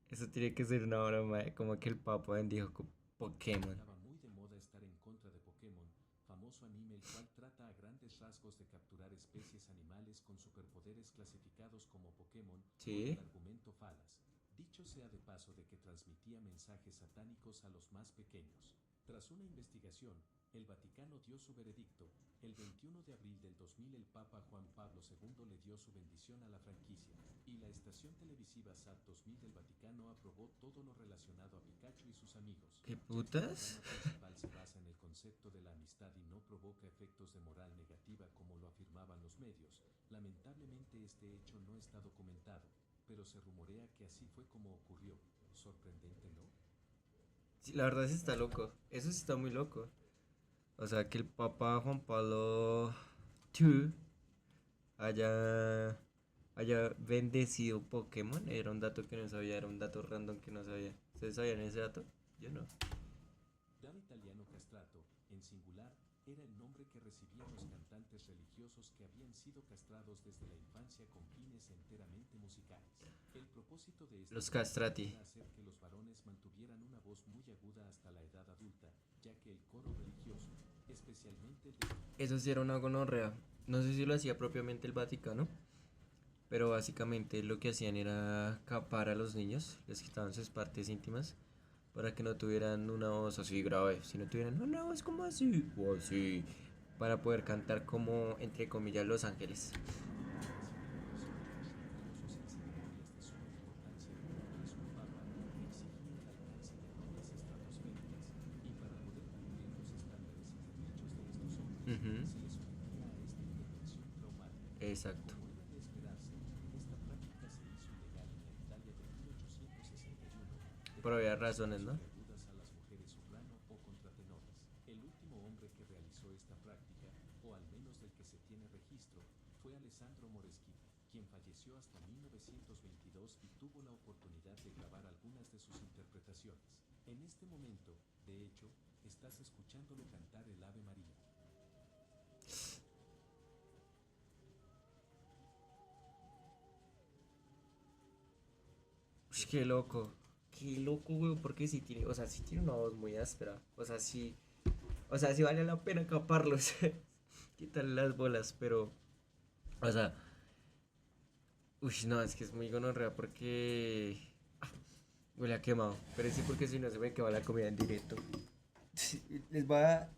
Eso tiene que ser una broma, como que el Papa bendijo con Pokémon. Estaba muy de moda estar en contra de Pokémon, famoso anime el cual trata a grandes rasgos de capturar especies animales con superpoderes clasificados como Pokémon con el Sí. argumento falas. Dicho sea de paso de que transmitía mensajes satánicos a los más pequeños. Tras una investigación, el Vaticano dio su veredicto. El 21 de abril del 2000 el Papa Juan Pablo II le dio su bendición a la franquicia, y la estación televisiva SAT 2000 del Vaticano aprobó todo lo relacionado a Pikachu y sus amigos, ¿Qué ya que la putas? trama principal se basa en el concepto de la amistad y no provoca efectos de moral negativa como lo afirmaban los medios. Lamentablemente este hecho no está documentado, pero se rumorea que así fue como ocurrió. Sorprendente, ¿no? Sí, la verdad sí está loco. Eso sí está muy loco. O sea, que el Papa Juan Pablo II haya bendecido Pokémon. Era un dato que no sabía, era un dato random que no sabía. ¿Ustedes sabían ese dato? Yo no. Dal italiano castrato, en singular, era el nombre que recibían los cantantes religiosos que habían sido castrados desde la infancia con fines enteramente musicales. El propósito de esta Los práctica castrati. era hacer que los varones mantuvieran una voz muy aguda hasta la edad adulta, ya que el coro religioso, especialmente el de Eso sí era una gonorrea. No sé si lo hacía propiamente el Vaticano, pero básicamente lo que hacían era capar a los niños, les quitaban sus partes íntimas para que no tuvieran una voz así grave, sino tuvieran una voz como así o así, para poder cantar como entre comillas los ángeles. el recibimiento cívicos religiosos en ceremonias de suma importancia como lo es un papa, exigía el alcance de notas estratosféricas, y para poder cumplir los estándares y caprichos de estos hombres, Ujú. se les sometía a esta intervención traumática. Exacto. Como era de esperarse, esta práctica se hizo ilegal en la Italia de 1861, Por debido a obvias las razones, zonas ¿no? sobreagudas a las mujeres soprano o contratenores. El último hombre que realizó esta práctica, o al menos del que se tiene registro, fue Alessandro Moreschi, quien falleció hasta 1922 y tuvo la oportunidad de grabar algunas de sus interpretaciones. En este momento, de hecho, estás escuchándolo cantar el Ave María. Ush, qué loco. Qué loco, güey, porque si tiene, o sea, sí tiene una voz muy áspera. O sea, sí vale la pena caparlos. Quitarle las bolas, pero, o sea, uy, no, es que es muy gonorrea porque huele a quemado. Pero sí, porque si no se me quema la comida en directo. Sí, les va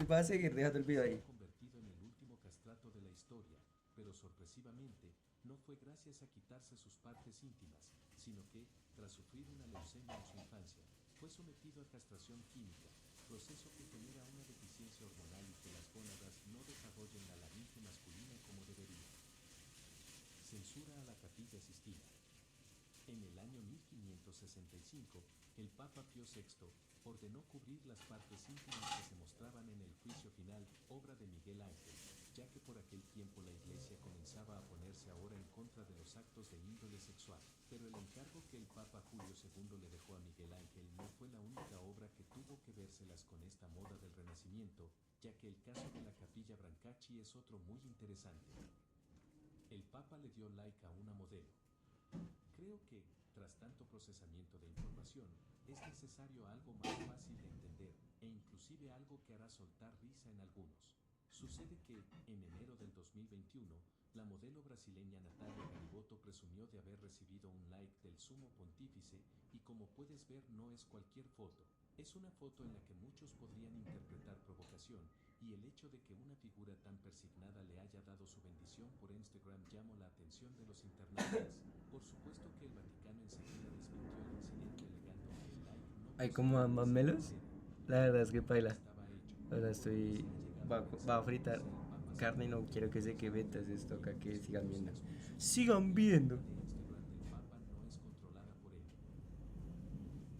a seguir dejando el video Se ha ahí. convertido en el último castrato de la historia, pero sorpresivamente, no fue gracias a quitarse sus partes íntimas, sino que, tras sufrir una leucemia en su infancia, fue sometido a castración química, proceso que genera una deficiencia hormonal y que las gónadas no desarrollen la laringe masculina como deberían. Censura a la Capilla Sistina. En el año 1565, el Papa Pío VI ordenó cubrir las partes íntimas que se mostraban en el juicio final, obra de Miguel Ángel, ya que por aquel tiempo la Iglesia comenzaba a ponerse ahora en contra de los actos de índole sexual. Pero el encargo que el Papa Julio II le dejó a Miguel Ángel no fue la única obra que tuvo que vérselas con esta moda del Renacimiento, ya que el caso de la Capilla Brancacci es otro muy interesante. El Papa le dio like a una modelo. Creo que, tras tanto procesamiento de información, es necesario algo más fácil de entender, e inclusive algo que hará soltar risa en algunos. Sucede que, en enero del 2021, la modelo brasileña Natalia Gariboto presumió de haber recibido un like del sumo pontífice, y como puedes ver no es cualquier foto. Es una foto en la que muchos podrían interpretar provocación, y el hecho de que una figura tan persignada le haya dado su bendición por Instagram llamó la atención de los internautas. Por supuesto que el Vaticano enseguida desmintió el incidente alegando que el like no Hay como procedía de más ser melos. sincero, La y que verdad el es que anuncio paila. estaba hecho. O sea, Por lo que se ha llegado a Va a pensar, fritar si el Papa se carne y no equivoca quiero al que se queme, procesar entonces y toca el que sigan descuido se viendo. expuso, Sigan la viendo. cuenta de Instagram del Papa no es controlada por él.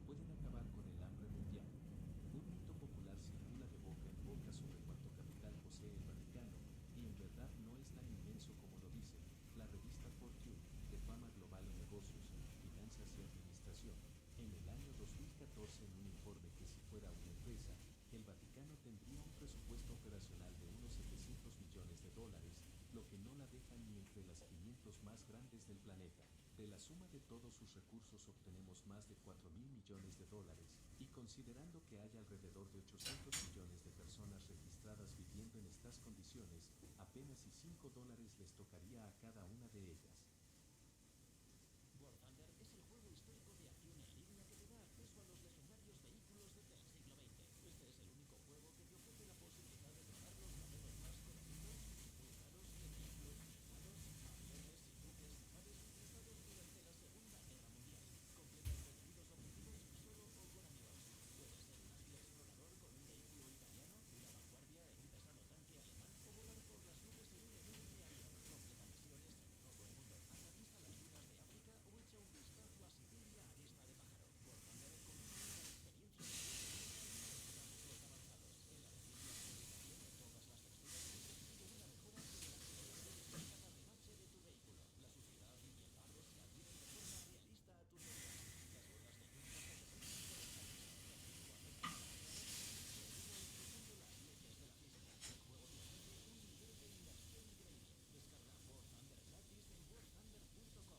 Pueden acabar con el hambre mundial. Un mito popular circula de boca en boca sobre cuánto capital posee el Vaticano, y en verdad no es tan inmenso como lo dice la revista Fortune, de fama global en negocios, finanzas y administración. En el año 2014, en un informe que si fuera una empresa, el Vaticano tendría un presupuesto operacional de unos 700 millones de dólares, lo que no la deja ni entre las 500 más grandes del planeta. De la suma de todos sus recursos obtenemos más de 4.000 millones de dólares, y considerando que hay alrededor de 800 millones de personas registradas viviendo en estas condiciones, apenas y $5 les tocaría a cada una de ellas. War Thunder es el juego histórico de acción en línea que te da acceso a los legendarios vehículos del siglo XX. Este es el único juego que te ofrece la posibilidad de probar los modelos más conocidos, impulsados de vehículos utilizados, aviones y buques navales utilizados durante la Segunda Guerra Mundial. Completa entretenidos objetivos solo o con amigos. Puedes ser un ágil explorador con un vehículo italiano, una vanguardia en un pesado tanque alemán o volar por las nubes en un enorme avión. Completa misiones en todo el mundo. Atraviesa las dunas de África o echa un vistazo a Siberia a vista de pájaro. War Thunder combina una experiencia de gráficos avanzados, en la reciente actualización de todas las texturas que consigue una mejora en la exploración y el remate de tu vehículo. La suciedad y el barro se adhieren de forma realista a tus heridas. Las bolas de lluvia se representan por el aire. Segundo las leyes de la física. El juego te ofrece un nivel de inmersión increíble. Descarga War Thunder gratis en warthunder.com.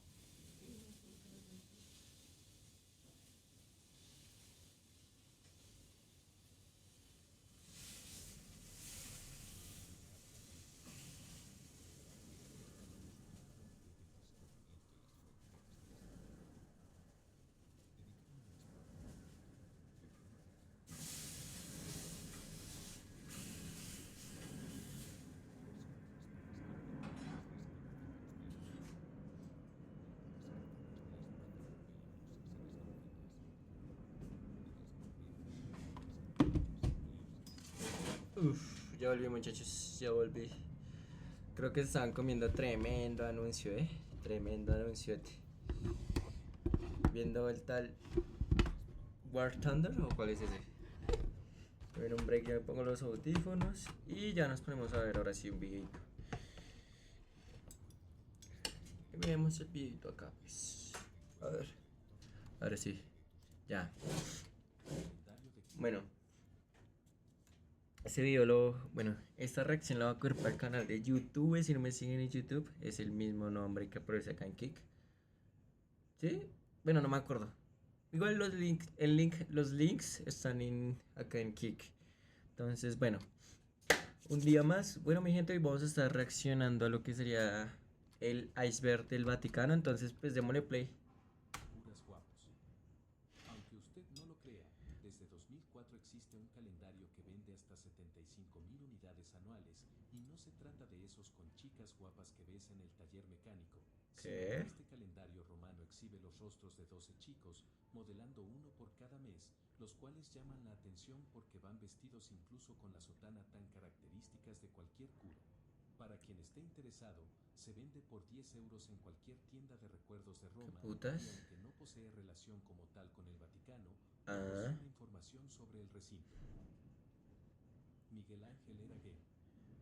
Ya volví, muchachos, ya volví. Creo que estaban comiendo tremendo anuncio, tremendo anunciote. Viendo el tal War Thunder, ¿o cuál es ese? En un break ya me pongo los audífonos y ya nos ponemos a ver ahora sí un videito. Y vemos el videito acá, pues. A ver. Ahora sí. Ya. Bueno. Este video esta reacción la voy a coger para el canal de YouTube. Si no me siguen en YouTube, es el mismo nombre que aparece acá en Kick. ¿Sí? Bueno, no me acuerdo. Igual los links están acá en Kick. Entonces, bueno. Un día más. Bueno, mi gente, hoy vamos a estar reaccionando a lo que sería el iceberg del Vaticano. Entonces, pues démosle play. Curas guapos. Aunque usted no lo crea, desde 2004 existe un calendario que vende hasta 75.000 unidades anuales, y no se trata de esos con chicas guapas que ves en el taller mecánico. ¿Qué? Este calendario romano exhibe los rostros de 12 chicos, modelando uno por cada mes, los cuales llaman la atención porque van vestidos incluso con la sotana tan características de cualquier curo. Para quien esté interesado, se vende por 10 euros en cualquier tienda de recuerdos de Roma, y putas? aunque no posee relación como tal con el Vaticano, Ah. proporciona información sobre el recinto. Miguel Ángel era gay.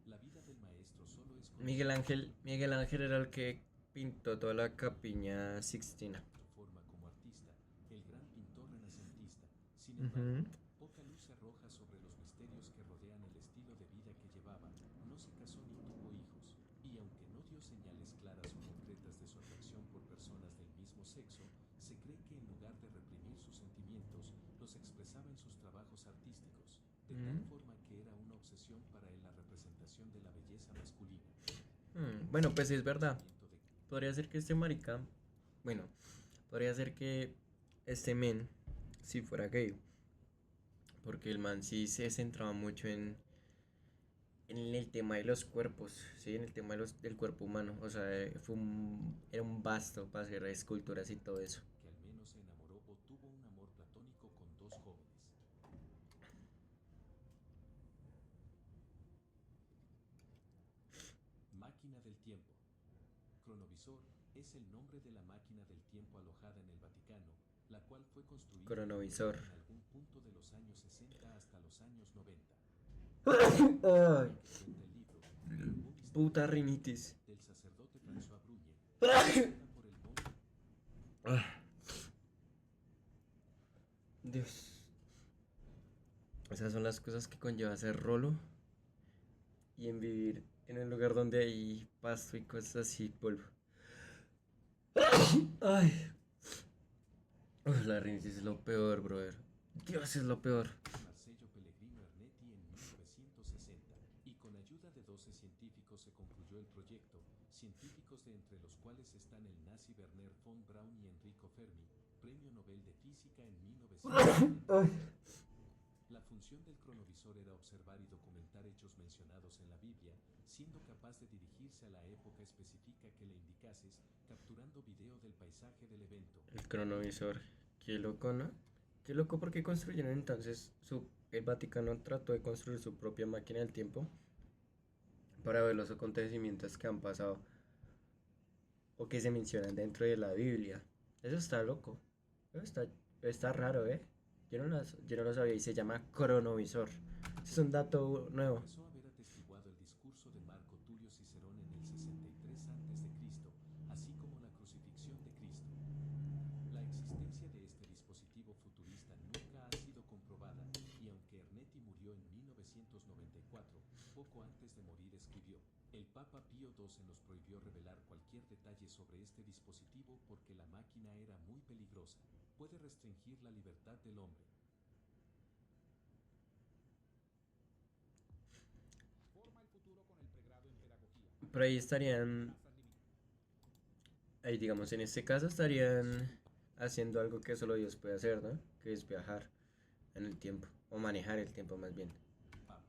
La vida del maestro solo es Miguel Ángel era el que pintó toda la Capilla Sixtina. su forma como artista, el gran pintor renacentista. Sin embargo, poca luz se arroja sobre los misterios que rodean el estilo de vida que llevaba. No se casó ni tuvo hijos, y aunque no dio señales claras o concretas de su atracción por personas del mismo sexo, se cree que en lugar de reprimir sus sentimientos, los expresaba en sus trabajos artísticos, de tal forma que era una obsesión para él la representación de la belleza masculina. Bueno, pues es verdad. Podría ser que podría ser que este men si fuera gay. Porque el man sí se centraba mucho en el tema de los cuerpos, ¿sí? En el tema del cuerpo humano. O sea, era un basto para hacer esculturas y todo eso. Que al menos se enamoró o tuvo un amor platónico con 2 jóvenes. Máquina del tiempo. Cronovisor es el nombre de la máquina del tiempo alojada en el Vaticano, la cual fue construida Cronovisor. en algún punto de los años 60 hasta los años 90. Ay, El libro, puta rinitis. del sacerdote François Bruñe, por el monte. Dios. Esas son las cosas que conlleva ser rolo y en vivir en un lugar donde hay pasto y cosas así, polvo. Ay. Uf, la rinitis es lo peor, brother. Dios, es lo peor. Marcello Pellegrino Ernetti en 1960, y con ayuda de 12 científicos se concluyó el proyecto, científicos de entre los cuales están el nazi Werner von Braun y Enrico Fermi, premio Nobel de Física en 1970. La función del cronovisor era observar y documentar hechos mencionados en la Biblia, siendo capaz de dirigirse a la época específica que le indicases, capturando video del paisaje del evento. El cronovisor. Qué loco, ¿no? Qué loco porque construyeron entonces el Vaticano trató de construir su propia máquina del tiempo para ver los acontecimientos que han pasado o que se mencionan dentro de la Biblia. Eso está loco. Eso está raro, ¿eh? Yo no lo sabía y se llama cronovisor. Ese es un dato nuevo. Profesó haber atestiguado el discurso de Marco Tulio Cicerón en el 63 a.C., así como la crucifixión de Cristo. La existencia de este dispositivo futurista nunca ha sido comprobada, y aunque Ernetti murió en 1994, poco antes de morir escribió: el Papa Pío XII nos prohibió revelar cualquier detalle sobre este dispositivo porque la máquina era muy peligrosa. Puede restringir la libertad del hombre. Forma el futuro con el pregrado en pedagogía. Por ahí estarían, Plazas limitadas. ahí digamos, en este caso estarían haciendo algo que solo Dios puede hacer, ¿no? Que es viajar en el tiempo, o manejar el tiempo más bien. Papa.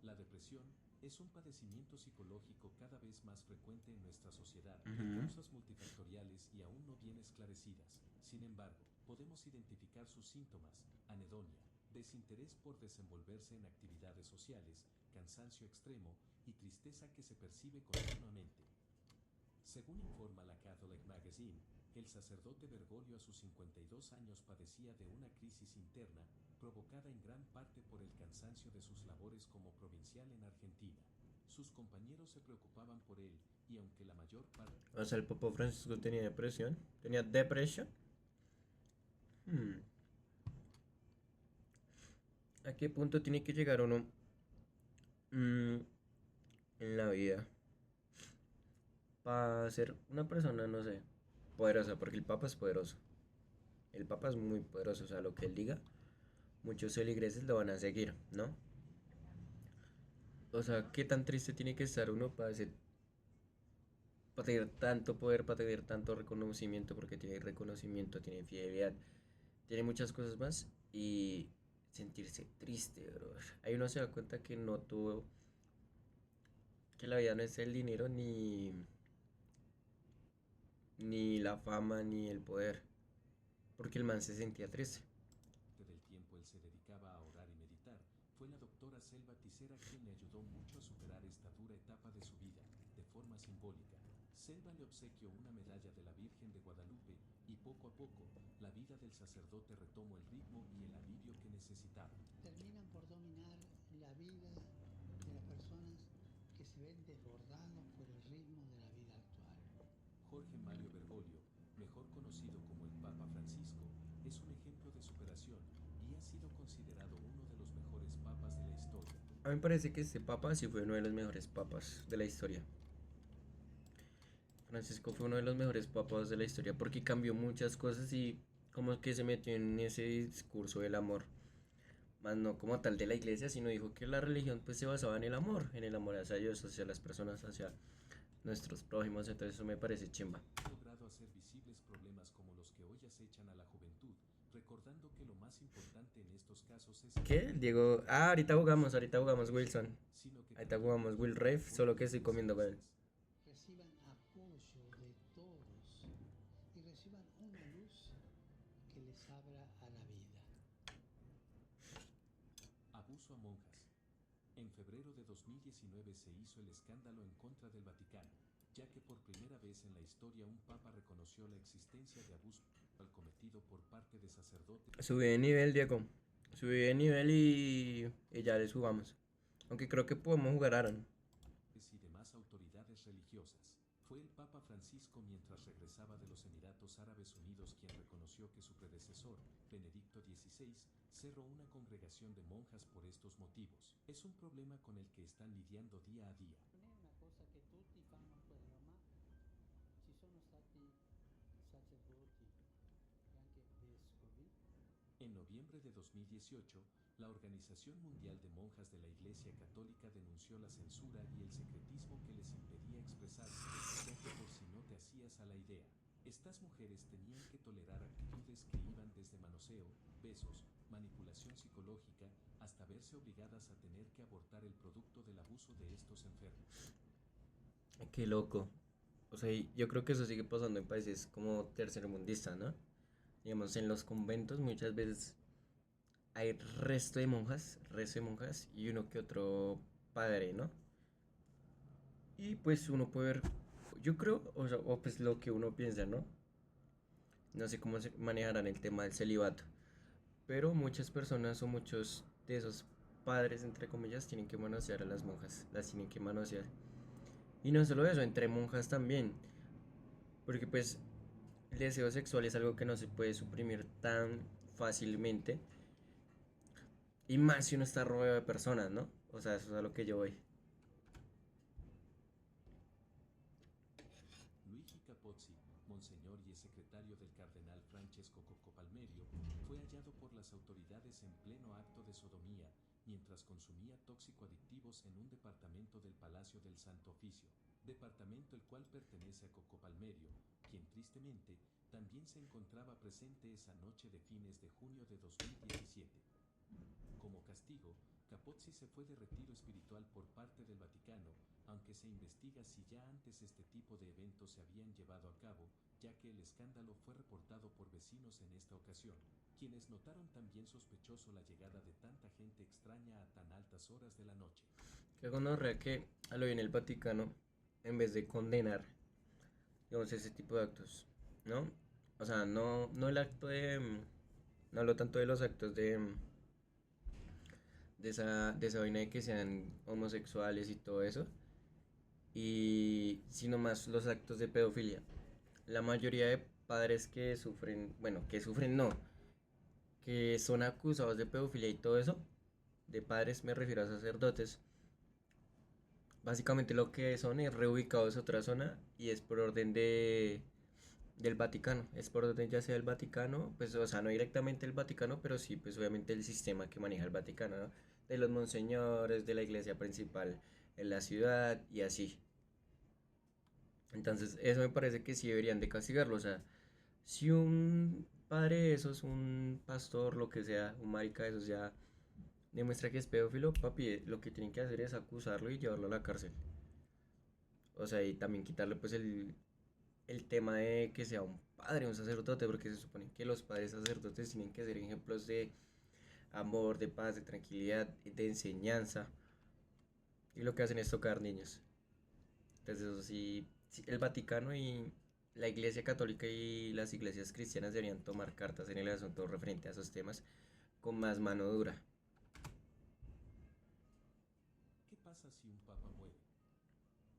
La depresión es un padecimiento psicológico cada vez más frecuente en nuestra sociedad, de causas multifactoriales y aún no bien esclarecidas. Sin embargo, podemos identificar sus síntomas: anedonia, desinterés por desenvolverse en actividades sociales, cansancio extremo y tristeza que se percibe continuamente. Según informa la Catholic Magazine, el sacerdote Bergoglio a sus 52 años padecía de una crisis interna, provocada en gran parte por el cansancio de sus labores como provincial en Argentina. Sus compañeros se preocupaban por él, y aunque la mayor parte... O sea, el Papa Francisco tenía depresión. ¿Tenía depresión? ¿A qué punto tiene que llegar uno mm, en la vida para ser una persona, no sé, poderosa? Porque el Papa es poderoso. El Papa es muy poderoso, o sea, lo que él diga, muchos feligreses lo van a seguir, ¿no? O sea, ¿qué tan triste tiene que estar uno para tener tanto poder, para tener tanto reconocimiento? Porque tiene reconocimiento, tiene fidelidad, tiene muchas cosas más y sentirse triste, bro. Ahí uno se da cuenta que no tuvo, que la vida no es el dinero ni la fama ni el poder, porque el man se sentía triste. del tiempo él se dedicaba a orar y meditar, fue la doctora Selva Tisera quien le ayudó mucho a superar esta dura etapa de su vida. De forma simbólica, Selva le obsequió una medalla de la Virgen de Guadalupe, y poco a poco, la vida del sacerdote retomó el ritmo y el alivio que necesitaba. Terminan por dominar la vida de las personas que se ven desbordados por el ritmo de la vida actual. Jorge Mario Bergoglio, mejor conocido como el Papa Francisco, es un ejemplo de superación y ha sido considerado uno de los mejores papas de la historia. A mí me parece que este papa sí fue uno de los mejores papas de la historia. Francisco fue uno de los mejores papas de la historia porque cambió muchas cosas y como que se metió en ese discurso del amor. Más no como tal de la iglesia, sino dijo que la religión pues se basaba en el amor hacia Dios, hacia las personas, hacia nuestros prójimos. Entonces eso me parece chimba. Ha logrado hacer visibles problemas como los que hoy acechan a la juventud, recordando que lo más importante en estos casos es... ¿Qué? Diego. Ah, ahorita jugamos Wilson. Ahorita jugamos Will Reef, solo que estoy comiendo con él. Reciban apoyo de todos y reciban una luz que les abra a la vida. Abuso a monjas. En febrero de 2019 se hizo el escándalo en contra del Vaticano, ya que por primera vez en la historia un papa reconoció la existencia de abuso cometido por parte de sacerdotes Subí de nivel, Diego. Subí de nivel y ya les jugamos. Aunque creo que podemos jugar Aaron. y demás autoridades religiosas. Fue el Papa Francisco mientras regresaba de los Emiratos Árabes Unidos quien reconoció que su predecesor, Benedicto XVI, cerró una congregación de monjas por estos motivos. Es un problema con el que están lidiando día a día. Non è una cosa che tutti fanno quello, ma ci sono stati En noviembre de 2018, la Organización Mundial de Monjas de la Iglesia Católica denunció la censura y el secretismo que les impedía expresarse, ya que por si no te hacías a la idea, estas mujeres tenían que tolerar actitudes que iban desde manoseo, besos, manipulación psicológica, hasta verse obligadas a tener que abortar el producto del abuso de estos enfermos. Qué loco. O sea, y yo creo que eso sigue pasando en países como tercermundistas, ¿no? Digamos, en los conventos muchas veces hay resto de monjas y uno que otro padre, ¿no? Y pues uno puede ver, yo creo, o sea, o pues lo que uno piensa, ¿no? No sé cómo se manejarán el tema del celibato, pero muchas personas o muchos de esos padres, entre comillas, tienen que manosear a las monjas, las tienen que manosear. Y no solo eso, entre monjas también, porque pues el deseo sexual es algo que no se puede suprimir tan fácilmente, y más si uno está rodeado de personas, ¿no? O sea, eso es a lo que yo voy. Luigi Capozzi, monseñor y secretario del cardenal Francesco Coco Palmerio, fue hallado por las autoridades en pleno acto de sodomía, mientras consumía tóxico-adictivos en un departamento del Palacio del Santo Oficio, departamento el cual pertenece a Coco Palmerio, quien tristemente también se encontraba presente esa noche de fines de junio de 2017. Como castigo, Capozzi se fue de retiro espiritual por parte del Vaticano, aunque se investiga si ya antes este tipo de eventos se habían llevado a cabo, ya que el escándalo fue reportado por vecinos en esta ocasión, quienes notaron también sospechoso la llegada de tanta gente extraña a tan altas horas de la noche. Que gonorrea que a lo bien el Vaticano, en vez de condenar, digamos, ese tipo de actos, ¿no? O sea, no el acto de... No hablo tanto de los actos de esa vaina de que sean homosexuales y todo eso, y sino más los actos de pedofilia. La mayoría de padres que sufren, bueno, que sufren no, que son acusados de pedofilia y todo eso, de padres me refiero a sacerdotes, básicamente lo que son es reubicados a otra zona y es por orden del Vaticano, es por orden ya sea del Vaticano, pues o sea, no directamente el Vaticano, pero sí, pues obviamente el sistema que maneja el Vaticano, ¿no? De los monseñores, de la iglesia principal en la ciudad y así. Entonces, eso me parece que sí deberían de castigarlo, o sea, si un padre de esos, un pastor, lo que sea, un marica de esos ya demuestra que es pedófilo, papi, lo que tienen que hacer es acusarlo y llevarlo a la cárcel. O sea, y también quitarle pues el tema de que sea un padre, un sacerdote, porque se supone que los padres sacerdotes tienen que ser ejemplos de amor, de paz, de tranquilidad, de enseñanza. Y lo que hacen es tocar niños. Entonces, eso sí, sí, el Vaticano y la Iglesia Católica y las iglesias cristianas deberían tomar cartas en el asunto referente a esos temas con más mano dura. ¿Qué pasa si un papa muere?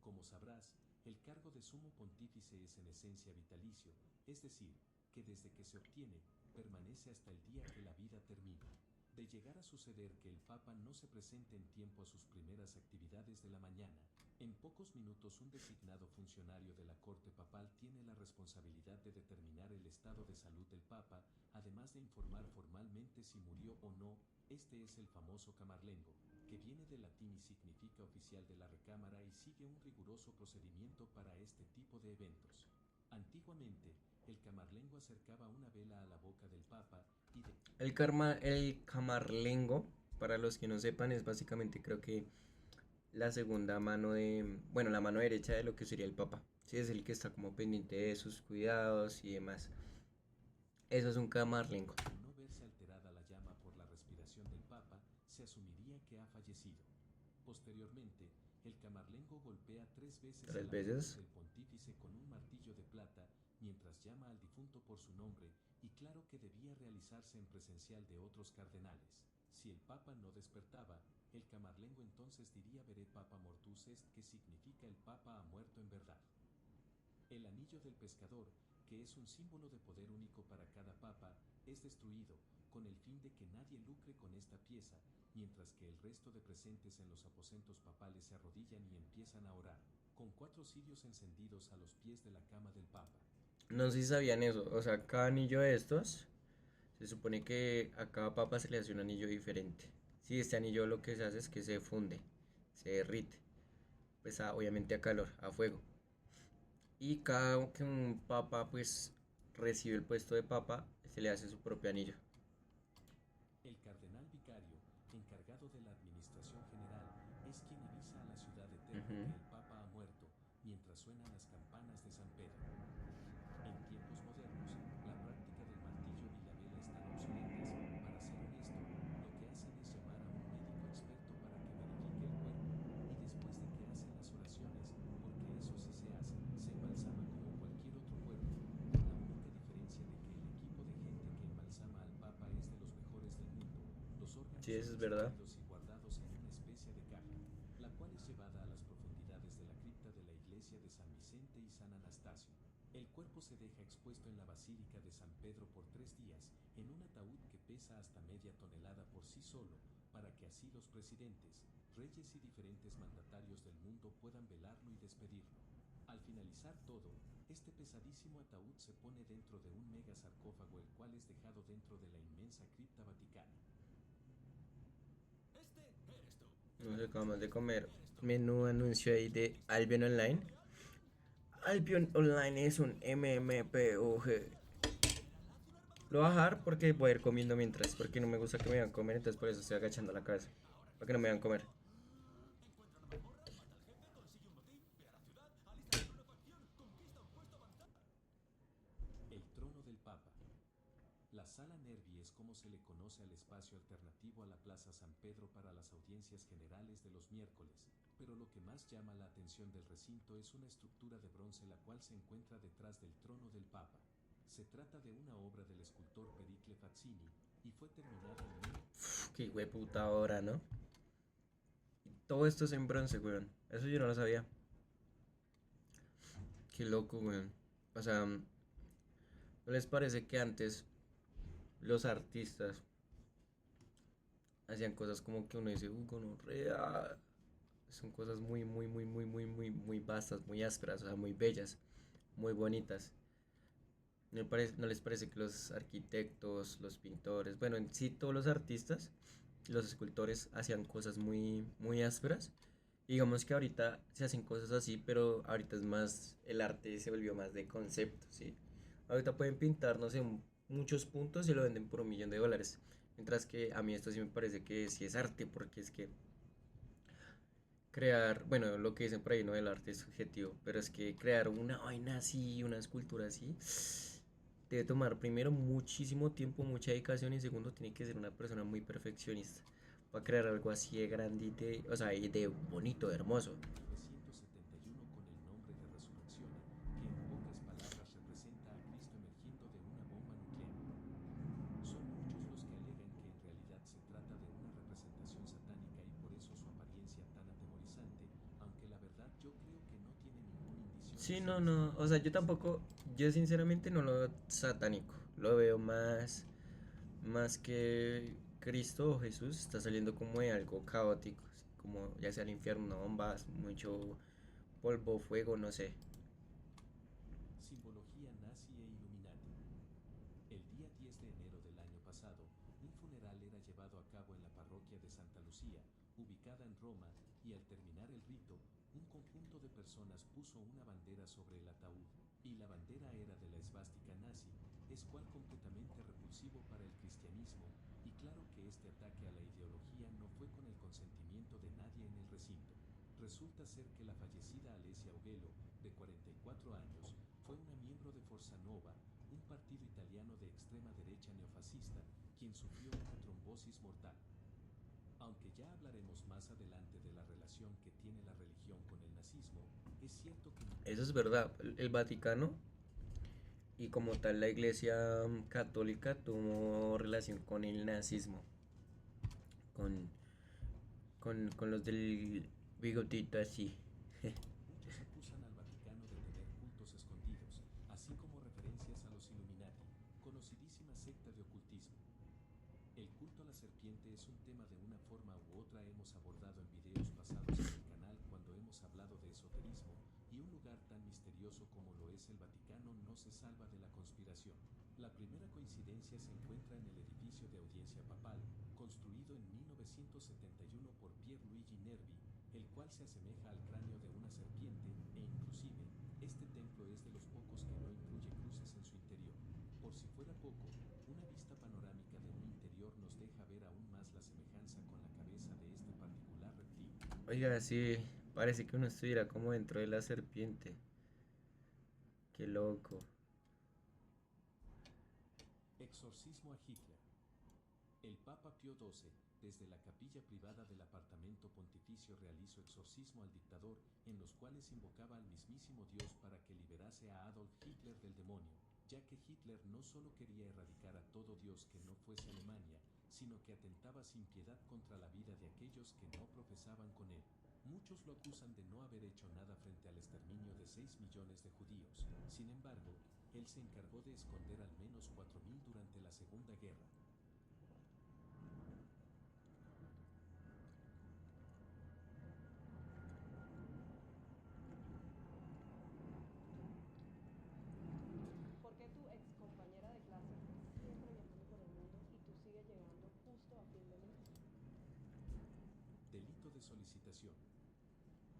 Como sabrás, el cargo de sumo pontífice es en esencia vitalicio, es decir, que desde que se obtiene, permanece hasta el día que la vida termina. De llegar a suceder que el Papa no se presente en tiempo a sus primeras actividades de la mañana, en pocos minutos un designado funcionario de la corte papal tiene la responsabilidad de determinar el estado de salud del Papa, además de informar formalmente si murió o no. Este es el famoso camarlengo, que viene del latín y significa oficial de la recámara y sigue un riguroso procedimiento para este tipo de eventos. Antiguamente, el camarlengo acercaba una vela a la boca del Papa y de El camarlengo, para los que no sepan, es básicamente creo que la segunda mano de, bueno, la mano derecha de lo que sería el Papa. Sí, es el que está como pendiente de sus cuidados y demás. Eso es un camarlengo. al no verse alterada la llama por la respiración del Papa, se asumiría que ha fallecido. Posteriormente, el camarlengo golpea 3 veces a Tres la frente veces. del pontífice con un martillo de plata, mientras llama al difunto por su nombre, y claro que debía realizarse en presencial de otros cardenales. Si el Papa no despertaba, el camarlengo entonces diría Vere Papa Mortus Est, que significa el Papa ha muerto en verdad. El anillo del pescador, que es un símbolo de poder único para cada papa, es destruido, con el fin de que nadie lucre con esta pieza, mientras que el resto de presentes en los aposentos papales se arrodillan y empiezan a orar, con 4 cirios encendidos a los pies de la cama del papa. No sé si sabían eso. O sea, cada anillo de estos Se supone que a cada papa se le hace un anillo diferente. Sí, este anillo lo que se hace es que se funde, se derrite, pues obviamente a calor, a fuego. Y cada que un papa pues recibe el puesto de papa, se le hace su propio anillo. El cardenal vicario, encargado de la administración general, es quien avisa a la ciudad eterna Ujú. que el Papa ha muerto mientras suenan las campanas de San Pedro. En tiempos modernos, la práctica del martillo y la vela están obsoletas. Para ser honesto, lo que hacen es llamar a un médico experto para que verifique el cuerpo, y después de que hacen las oraciones, porque eso sí se hace, se embalsama como cualquier otro cuerpo, con la única diferencia de que el equipo de gente que embalsama al Papa es de los mejores del mundo. Los Sí, órganos son eso es verdad. extraídos y guardados en una especie de caja, la cual es llevada a las profundidades de la cripta de la iglesia de San Vicente y San Anastasio. El cuerpo se deja expuesto en la Basílica de San Pedro por 3 días, en un ataúd que pesa hasta media tonelada por sí solo, para que así los presidentes, reyes y diferentes mandatarios del mundo puedan velarlo y despedirlo. Al finalizar todo, este pesadísimo ataúd se pone dentro de un mega sarcófago el cual es dejado dentro de la inmensa cripta vaticana. Este eres tú. Nos Espera, acabamos de comer eres tú. menú anuncio ahí de Albion Online. Albion Online es un MMPUG. Lo voy a bajar porque voy a ir comiendo mientras. Porque no me gusta que me vean comer, entonces por eso estoy agachando la cabeza. Para que no me vean comer. Encuentra una mazmorra, mata al jefe, consigue un botín, ve a la ciudad, alístate en una facción, conquista un puesto avanzado. El trono del Papa. La Sala Nervi es como se le conoce al espacio alternativo a la Plaza San Pedro para las audiencias generales de los miércoles, pero lo que más llama la atención del recinto es una estructura de bronce la cual se encuentra detrás del trono del Papa. Se trata de una obra del escultor Pericle Fazzini y fue terminada en Uf, qué puta hora, ¿no? Y todo esto es en bronce, weón. Eso yo no lo sabía. Qué loco, weón. O sea, ¿no les parece que antes los artistas hacían cosas como que uno dice, gonorrea? Son cosas muy, muy, muy, muy, muy, muy, muy vastas, muy ásperas, o sea, muy bellas, muy bonitas. ¿No les parece que los arquitectos, los pintores, bueno, en sí todos los artistas, los escultores hacían cosas muy, muy ásperas? Y digamos que ahorita se hacen cosas así, pero ahorita es más, el arte se volvió más de concepto, ¿sí? Ahorita pueden pintar, no sé, muchos puntos y lo venden por $1 millón. Mientras que a mí esto sí me parece que sí es arte, porque es que crear, bueno, lo que dicen por ahí, no, el arte es subjetivo, pero es que crear una vaina así, una escultura así, debe tomar primero muchísimo tiempo, mucha dedicación y segundo tiene que ser una persona muy perfeccionista para crear algo así de grande y de, o sea, y de bonito, de hermoso. 1971 con el nombre de Resurrección, que en pocas palabras representa a Cristo emergiendo de una bomba nuclear. Son muchos los que alegan que en realidad se trata de una representación satánica y por eso su apariencia tan atemorizante, aunque la verdad yo creo que no tiene ningún indicio de Sí, ser no, este no, o tipo sea, de yo física. tampoco, yo sinceramente no lo veo satánico, lo veo más que Cristo o Jesús está saliendo como de algo caótico, como ya sea el infierno, bombas, mucho polvo, fuego, no sé. Simbología nazi e Illuminati. El día 10 de enero del año pasado, un funeral era llevado a cabo en la parroquia de Santa Lucía, ubicada en Roma, y al terminar el rito, un conjunto de personas puso una bandera sobre el ataúd, y la bandera era de la esvástica nazi, es cual completamente repulsivo para el cristianismo, y claro que este ataque a la ideología no fue con el consentimiento de nadie en el recinto. Resulta ser que la fallecida Alessia Ogello, de 44 años, fue una miembro de Forza Nova, un partido italiano de extrema derecha neofascista, quien sufrió una trombosis mortal. Aunque ya hablaremos más adelante de la relación que tiene la religión con el nazismo, es cierto que Eso es verdad, el Vaticano y como tal la Iglesia católica tuvo relación con el nazismo, con, con los del bigotito así. muchos acusan al Vaticano de tener cultos escondidos, así como referencias a los Illuminati, conocidísima secta de ocultismo. El culto a la serpiente es un tema de una forma u otra hemos abordado en videos pasados en el canal cuando hemos hablado de esoterismo, y un lugar tan misterioso como lo es el Vaticano no se salva de la conspiración. La primera coincidencia se encuentra en el edificio de audiencia papal, construido en 1971 por Pierluigi Nervi, el cual se asemeja al cráneo de una serpiente, e inclusive, este templo es de los pocos que no incluye cruces en su interior. Por si fuera poco, una vista panorámica de un interior nos deja ver aún más la semejanza con la cabeza de este particular reptil. Oiga, sí, parece que uno estuviera como dentro de la serpiente. Qué loco. Exorcismo a Hitler. El Papa Pío XII, desde la capilla privada del apartamento pontificio, realizó exorcismo al dictador, en los cuales invocaba al mismísimo Dios para que liberase a Adolf Hitler del demonio, ya que Hitler no solo quería erradicar a todo Dios que no fuese Alemania, sino que atentaba sin piedad contra la vida de aquellos que no profesaban con él. Muchos lo acusan de no haber hecho nada frente al exterminio de 6 millones de judíos. Sin embargo, él se encargó de esconder al menos 4.000 durante la Segunda Guerra. ¿Por qué tu ex compañera de clase está siempre viajando por el mundo y tú sigues llegando justo a fin de mes? Delito de solicitación.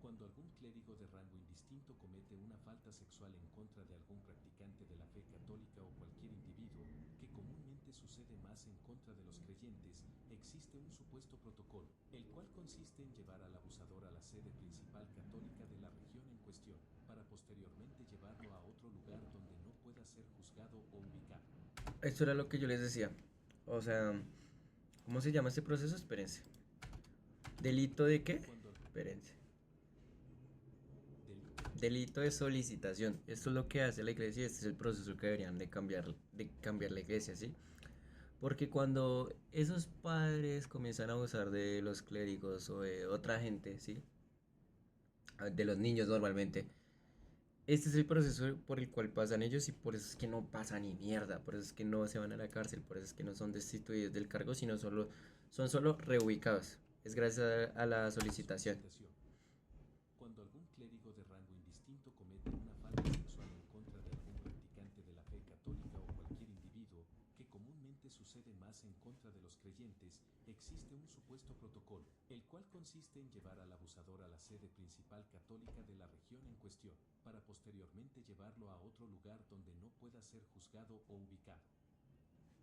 Cuando algún clérigo de rango indistinto comete una falta sexual en contra de algún practicante de la fe católica o cualquier individuo, que comúnmente sucede más en contra de los creyentes, existe un supuesto protocolo, el cual consiste en llevar al abusador a la sede principal católica de la región en cuestión, para posteriormente llevarlo a otro lugar donde no pueda ser juzgado o ubicado. Esto era lo que yo les decía. O sea, ¿cómo se llama este proceso? Espérense. ¿Delito de qué? Cuando Espérense. delito Delito de solicitación. Esto es lo que hace la iglesia y este es el proceso que deberían de cambiar la iglesia, ¿sí? Porque cuando esos padres comienzan a abusar de los clérigos o de otra gente, ¿sí? De los niños normalmente. Este es el proceso por el cual pasan ellos y por eso es que no pasa ni mierda, por eso es que no se van a la cárcel, por eso es que no son destituidos del cargo, sino son solo reubicados. Es gracias a la solicitación. Cuando algún clérigo de rango indistinto comete una falta sexual en contra de algún practicante de la fe católica o cualquier individuo, que comúnmente sucede más en contra de los creyentes, existe un supuesto protocolo, el cual consiste en llevar al abusador a la sede principal católica de la región en cuestión, para posteriormente llevarlo a otro lugar donde no pueda ser juzgado o ubicado.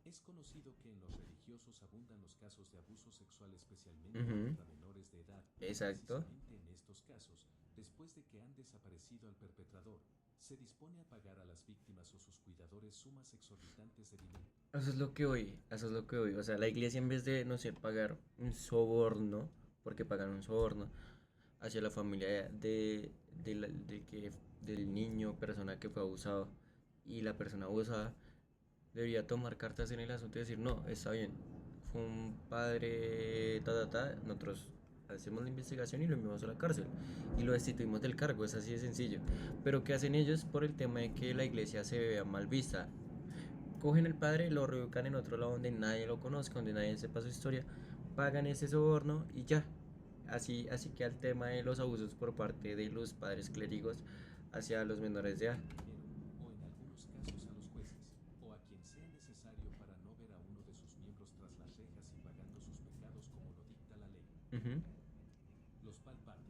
Es conocido que en los religiosos abundan los casos de abuso sexual, especialmente contra menores de edad. Exacto. Precisamente en estos casos, después de que han desaparecido al perpetrador, se dispone a pagar a las víctimas o sus cuidadores sumas exorbitantes de dinero. Eso es lo que oí, eso es lo que oí. O sea, la iglesia en vez de, no sé, pagar un soborno, porque pagan un soborno hacia la familia del niño, persona que fue abusado y la persona abusada, debería tomar cartas en el asunto y decir, no, está bien, fue un padre, nosotros hacemos la investigación y lo enviamos a la cárcel y lo destituimos del cargo, es así de sencillo. Pero ¿qué hacen ellos por el tema de que la iglesia se vea mal vista? Cogen el padre, lo reubican en otro lado donde nadie lo conozca, donde nadie sepa su historia, pagan ese soborno y ya. Así que el tema de los abusos por parte de los padres clérigos hacia los menores de edad. O en algunos casos a los jueces, o a quien sea necesario para no ver a uno de sus miembros tras las rejas y pagando sus pecados como lo dicta la ley. Los palpati.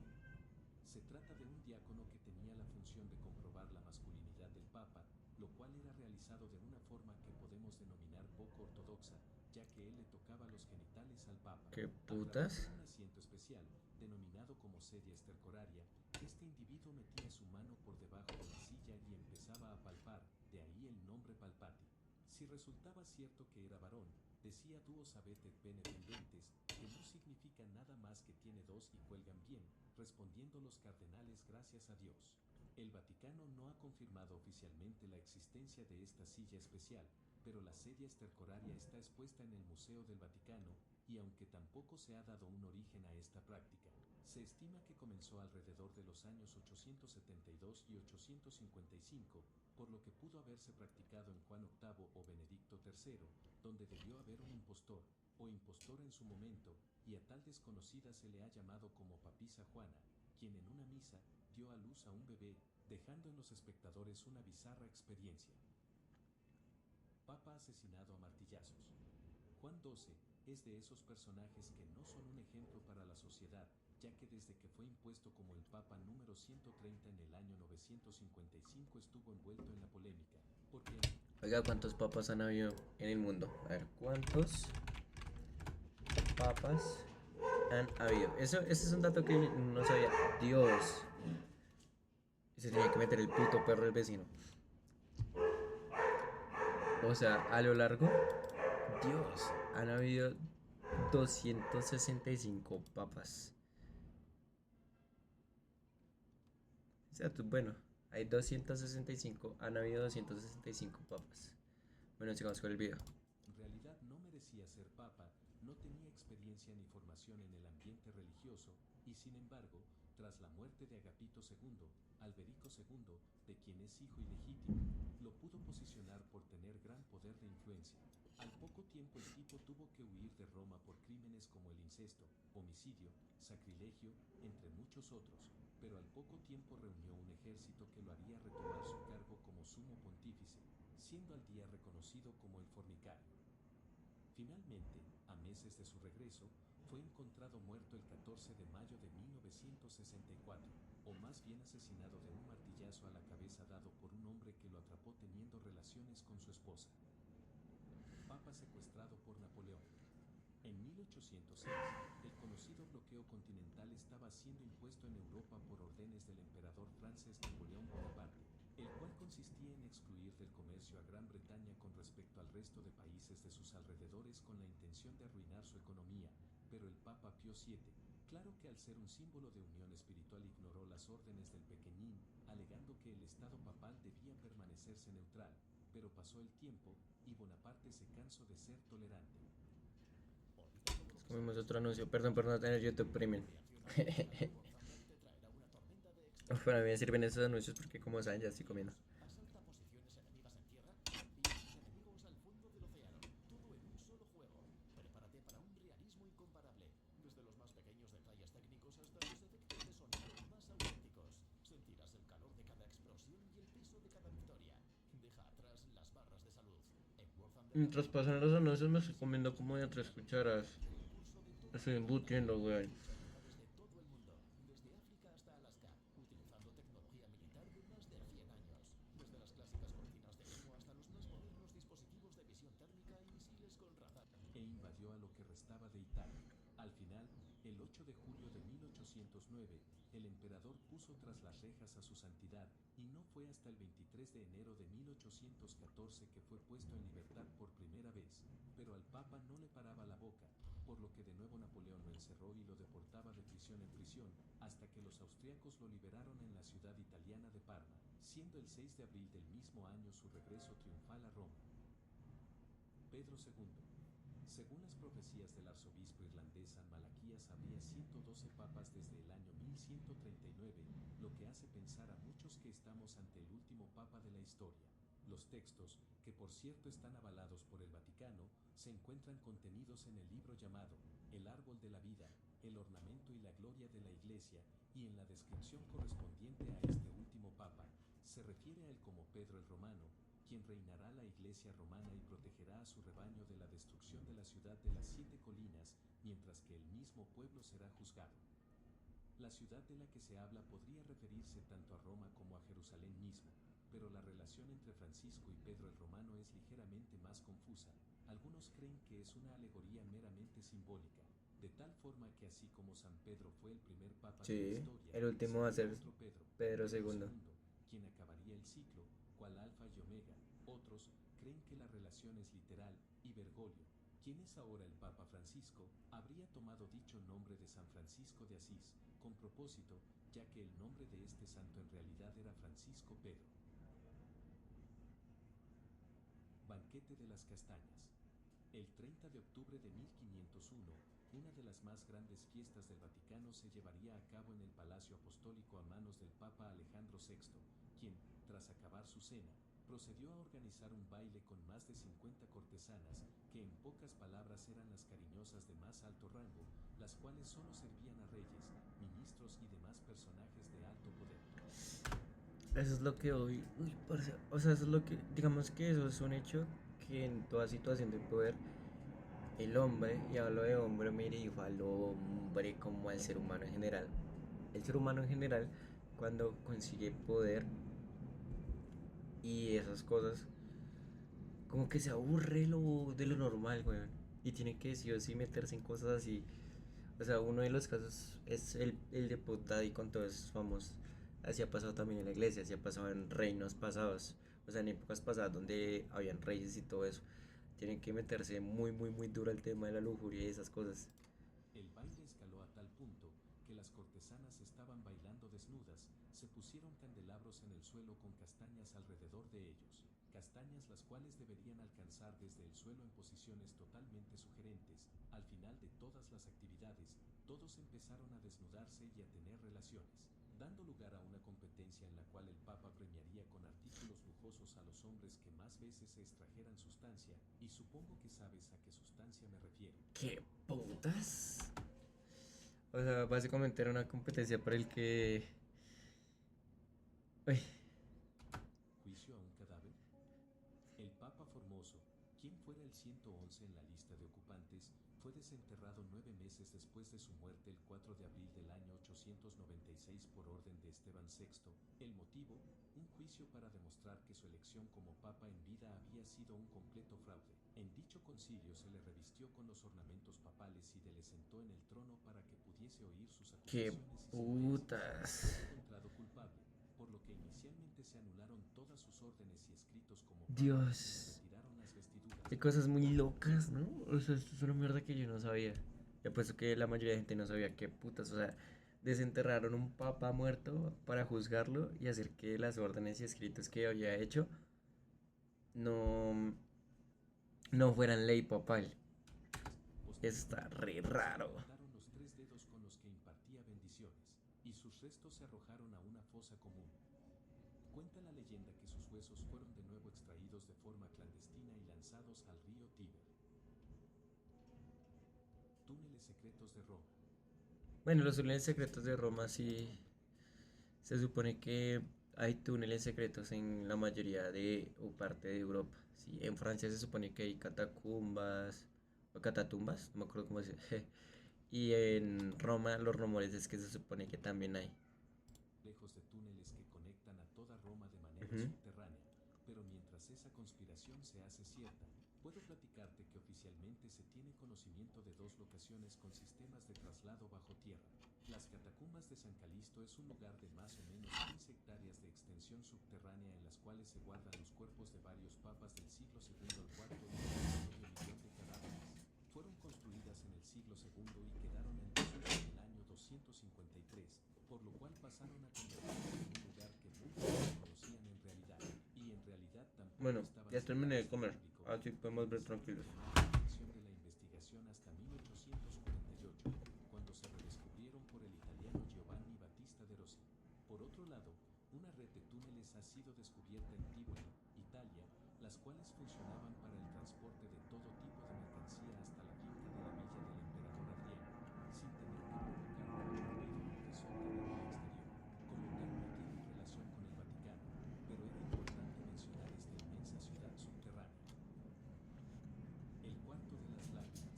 Se trata de un diácono que tenía la función de comprobar la masculinidad del Papa, lo cual era realizado de una forma que podemos denominar poco ortodoxa, ya que él le tocaba los genitales al Papa. ¿Qué A través putas? de un asiento especial, denominado como sedia estercoraria, este individuo metía su mano por debajo de la silla y empezaba a palpar, de ahí el nombre palpati. Si resultaba cierto que era varón, decía duos abete bene pendentes, que no significa nada más que tiene dos y cuelgan bien, respondiendo los cardenales gracias a Dios. El Vaticano no ha confirmado oficialmente la existencia de esta silla especial, pero la sedia estercoraria está expuesta en el Museo del Vaticano, y aunque tampoco se ha dado un origen a esta práctica, se estima que comenzó alrededor de los años 872 y 855, por lo que pudo haberse practicado en Juan VIII o Benedicto III, donde debió haber un impostor, o impostor en su momento, y a tal desconocida se le ha llamado como Papisa Juana, quien en una misa dio a luz a un bebé, dejando en los espectadores una bizarra experiencia. Papa asesinado a martillazos. Juan XII es de esos personajes que no son un ejemplo para la sociedad, ya que desde que fue impuesto como el Papa número 130 en el año 955 estuvo envuelto en la polémica, porque Oiga, ¿cuántos papas han habido en el mundo? A ver, ¿cuántos papas han habido? Ese es un dato que no sabía. Dios. Se tenía que meter el puto perro del vecino. O sea, a lo largo, Dios, han habido 265 papas. O sea, bueno, hay 265, han habido 265 papas. Bueno, sigamos con el video. en realidad no merecía ser papa, no tenía experiencia ni formación en el ambiente religioso, y sin embargo, tras la muerte de Agapito II, Alberico II, de quien es hijo ilegítimo, lo pudo posicionar por tener gran poder de influencia. Al poco tiempo el tipo tuvo que huir de Roma por crímenes como el incesto, homicidio, sacrilegio, entre muchos otros, pero al poco tiempo reunió un ejército que lo haría retomar su cargo como sumo pontífice, siendo al día reconocido como el fornicario. Finalmente, a meses de su regreso, fue encontrado muerto el 14 de mayo de 1964, o más bien asesinado de un martillazo a la cabeza dado por un hombre que lo atrapó teniendo relaciones con su esposa. Papa secuestrado por Napoleón. En 1806, el conocido bloqueo continental estaba siendo impuesto en Europa por órdenes del emperador francés Napoleón Bonaparte, el cual consistía en excluir del comercio a Gran Bretaña con respecto al resto de países de sus alrededores con la intención de arruinar su economía, pero el Papa Pío VII, claro que al ser un símbolo de unión espiritual ignoró las órdenes del pequeñín, alegando que el Estado papal debía permanecerse neutral, pero pasó el tiempo, y Bonaparte se cansó de ser tolerante. Comimos otro anuncio. Perdón por no tener YouTube Premium. Para mí me sirven esos anuncios porque como saben ya estoy comiendo. Asalta posiciones enemigas en tierra, envía a sus enemigos al fondo del océano. Todo en un solo juego. Prepárate para un realismo incomparable. Desde los más pequeños detalles técnicos hasta los efectos de sonido más auténticos. Sentirás el calor de cada explosión y el peso de cada victoria. Deja atrás las barras de salud. En War Thunder Mientras pasan los anuncios me estoy comiendo como de 3 cucharas. Estoy embutiendo, weón. desde todo el mundo, desde África hasta Alaska, utilizando tecnología militar de más de 100 años, desde las clásicas cortinas de humo hasta los más modernos dispositivos de visión térmica y misiles con radar. E invadió a lo que restaba de Italia. Al final, el 8 de julio de 1809, el emperador puso tras las rejas a su santidad, y no fue hasta el 23 de enero de 1814 que fue puesto en libertad por primera vez, pero al Papa no le paraba la boca, por lo que de nuevo Napoleón lo encerró y lo deportaba de prisión en prisión, hasta que los austriacos lo liberaron en la ciudad italiana de Parma, siendo el 6 de abril del mismo año su regreso triunfal a Roma. Pedro II. Según las profecías del arzobispo irlandés San Malaquías, habría 112 papas desde el año 1139, lo que hace pensar a muchos que estamos ante el último papa de la historia. Los textos, que por cierto están avalados por el Vaticano, se encuentran contenidos en el libro llamado El árbol de la vida, el ornamento y la gloria de la Iglesia, y en la descripción correspondiente a este último papa, se refiere a él como Pedro el Romano, quien reinará la Iglesia romana y protegerá a su rebaño de la destrucción de la ciudad de las 7 colinas, mientras que el mismo pueblo será juzgado. La ciudad de la que se habla podría referirse tanto a Roma como a Jerusalén mismo, pero la relación entre Francisco y Pedro el Romano es ligeramente más confusa. Algunos creen que es una alegoría meramente simbólica, de tal forma que así como San Pedro fue el primer papa de la Sí, historia, el último va a ser otro Pedro II. quien acabaría el ciclo, cual alfa y omega. Otros creen que la relación es literal, y Bergoglio, quien es ahora el Papa Francisco, habría tomado dicho nombre de San Francisco de Asís, con propósito, ya que el nombre de este santo en realidad era Francisco Pedro. Banquete de las Castañas. El 30 de octubre de 1501, una de las más grandes fiestas del Vaticano se llevaría a cabo en el Palacio Apostólico a manos del Papa Alejandro VI, quien, tras acabar su cena, procedió a organizar un baile con más de 50 cortesanas, que en pocas palabras eran las cariñosas de más alto rango, las cuales solo servían a reyes, ministros y demás personajes de alto poder. Eso es lo que hoy, parce, o sea, eso es lo que, digamos que eso es un hecho que en toda situación de poder, el hombre, y hablo de hombre, me dirijo al hombre como al ser humano en general. El ser humano en general, cuando consigue poder y esas cosas, como que se aburre de lo normal, weón. Y tiene que sí o sí meterse en cosas así. O sea, uno de los casos es el de Puff Daddy con todos esos famosos. Así ha pasado también en la iglesia, así ha pasado en reinos pasados. O sea, en épocas pasadas donde habían reyes y todo eso. Tienen que meterse muy, muy, muy duro el tema de la lujuria y esas cosas. El baile escaló a tal punto que las cortesanas estaban bailando desnudas, se pusieron candelabros en el suelo con castañas alrededor de ellos, castañas las cuales deberían alcanzar desde el suelo en posiciones totalmente sugerentes. Al final de todas las actividades, todos empezaron a desnudarse y a tener relaciones, dando lugar a una competencia en la cual el Papa premiaría con artículos lujosos a los hombres que más veces se extrajeran sustancia, y supongo que sabes a qué sustancia me refiero. ¿Qué putas? O sea, básicamente era una competencia para el que... Uy, ¿Juicio a un cadáver? El Papa Formoso, quien fuera el 111 en la lista de ocupantes, fue desenterrado 9 meses después de su muerte el 4 de abril del año 896 por orden de Esteban VI. El motivo, un juicio para demostrar que su elección como papa en vida había sido un completo fraude. En dicho concilio se le revistió con los ornamentos papales y le sentó en el trono para que pudiese oír sus qué acusaciones y putas. fue encontrado culpable, por lo que inicialmente se anularon todas sus órdenes y escritos como papa y se le Dios. retiraron las vestiduras. Hay cosas muy locas, ¿no? O sea, esto es una mierda que yo no sabía. Y apuesto que la mayoría de gente no sabía qué putas. O sea, desenterraron un papa muerto para juzgarlo y hacer que las órdenes y escritos que había hecho no, no fueran ley papal. Está re raro. Se cortaron los 3 dedos con los que impartía bendiciones, y sus restos se arrojaron a una fosa común. Cuenta la leyenda que sus huesos fueron de nuevo extraídos de forma clandestina y lanzados al río Tíber. Túneles secretos de Roma. Bueno, los túneles secretos de Roma sí. Se supone que hay túneles secretos en la mayoría de o parte de Europa. Sí, en Francia se supone que hay catacumbas o catatumbas, no me acuerdo cómo se dice. Y en Roma los rumores es que se supone que también hay. Lejos de túneles que conectan a toda Roma de manera Ujú. subterránea, pero mientras esa conspiración se hace cierta, puedo platicarte que oficialmente se tiene conocimiento de 2 locaciones con sistemas de traslado bajo tierra. Las catacumbas de San Calisto es un lugar de más o menos 15 hectáreas de extensión subterránea en las cuales se guardan los cuerpos de varios papas del siglo II al IV y un millón de cadáveres. Fueron construidas en el siglo II y quedaron en desuso en el año 253, por lo cual pasaron a convertirse en un lugar que muchos desconocían en realidad, y en realidad tampoco Bueno, estaban ya terminé de cerradas al comer, público. así podemos ver tranquilos. La dirección de la investigación hasta 1848, cuando se redescubrieron por el italiano Giovanni Battista de Rossi. Por otro lado, una red de túneles ha sido descubierta en Tivoli, Italia, las cuales funcionaban para el transporte de todo tipo de mercancía hasta la finca de la villa del emperador Adriano, sin tener que provocar mucho ruido ni desorden en el exterior. Como tal no tienen relación con el Vaticano, pero era importante mencionar esta inmensa ciudad subterránea. El cuarto de las lágrimas.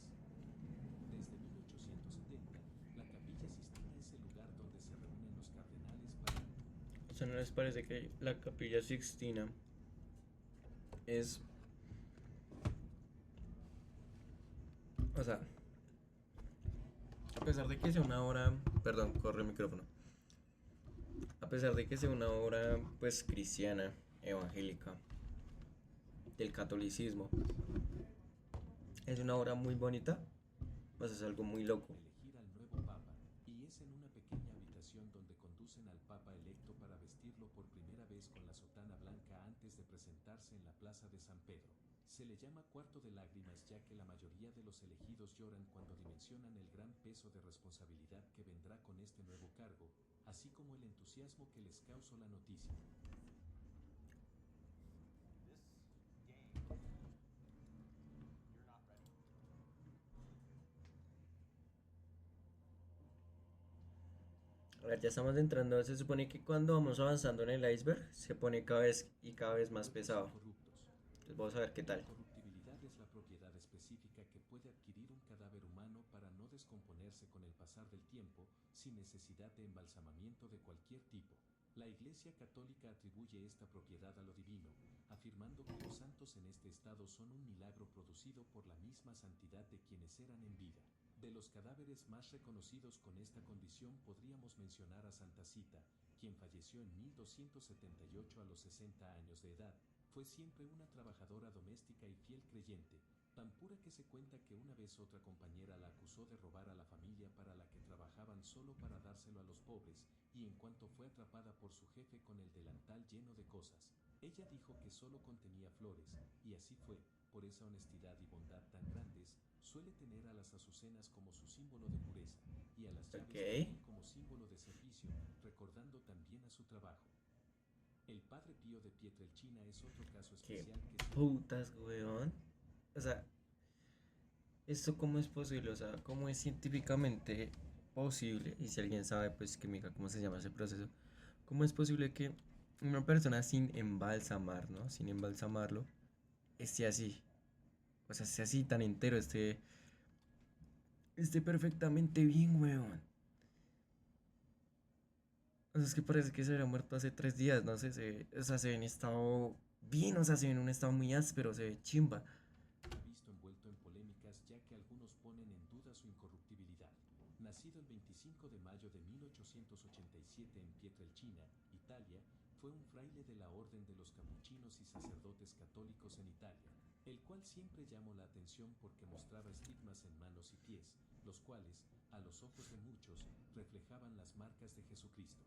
Desde 1870, la Capilla Sistina es el lugar donde se reúnen los cardenales para... O sea, ¿no les parece que la Capilla Sixtina es... O sea, a pesar de que sea una obra... Perdón, corre el micrófono. A pesar de que sea una obra, pues, cristiana, evangélica, del catolicismo, es una obra muy bonita, pues es algo muy loco. elegir al nuevo papa, y es en una pequeña habitación donde conducen al papa electo para vestirlo por primera vez con la sotana blanca antes de presentarse en la plaza de San Pedro. Se le llama cuarto de lágrimas ya que la mayoría de los elegidos lloran cuando dimensionan el gran peso de responsabilidad que vendrá con este nuevo cargo, así como el entusiasmo que les causó la noticia. A ver, ya estamos entrando. Se supone que cuando vamos avanzando en el iceberg, se pone cada vez y cada vez más pesado. Corruptos. Entonces vamos a ver qué tal. descomponerse con el pasar del tiempo sin necesidad de embalsamamiento de cualquier tipo. La Iglesia Católica atribuye esta propiedad a lo divino, afirmando que los santos en este estado son un milagro producido por la misma santidad de quienes eran en vida. De los cadáveres más reconocidos con esta condición podríamos mencionar a Santa Cita, quien falleció en 1278 a los 60 años de edad. Fue siempre una trabajadora doméstica y fiel creyente, tan pura que se cuenta que una vez otra compañera la acusó de robar a la familia para la que trabajaban solo para dárselo a los pobres, y en cuanto fue atrapada por su jefe con el delantal lleno de cosas, ella dijo que solo contenía flores, y así fue. Por esa honestidad y bondad tan grandes, suele tener a las azucenas como su símbolo de pureza, y a las llaves Ok. también como símbolo de servicio, recordando también a su trabajo. El Padre Pío de Pietrelcina es otro caso Qué especial que se... putas, weón. O sea, ¿esto cómo es posible? O sea, ¿cómo es científicamente posible? Y si alguien sabe, pues que me diga cómo se llama ese proceso. ¿Cómo es posible que una persona sin embalsamar, ¿no? Sin embalsamarlo, esté así? O sea, esté así tan entero, esté perfectamente bien, weón. O sea, es que parece que se había muerto hace 3 días, no sé, o sea, se ve en estado bien, o sea, se ve en un estado muy áspero, se ve chimba. visto envuelto en polémicas ya que algunos ponen en duda su incorruptibilidad. Nacido el 25 de mayo de 1887 en Pietrelcina, Italia, fue un fraile de la Orden de los Capuchinos y sacerdotes católicos en Italia, el cual siempre llamó la atención porque mostraba estigmas en manos y pies, los cuales, a los ojos de muchos, reflejaban las marcas de Jesucristo.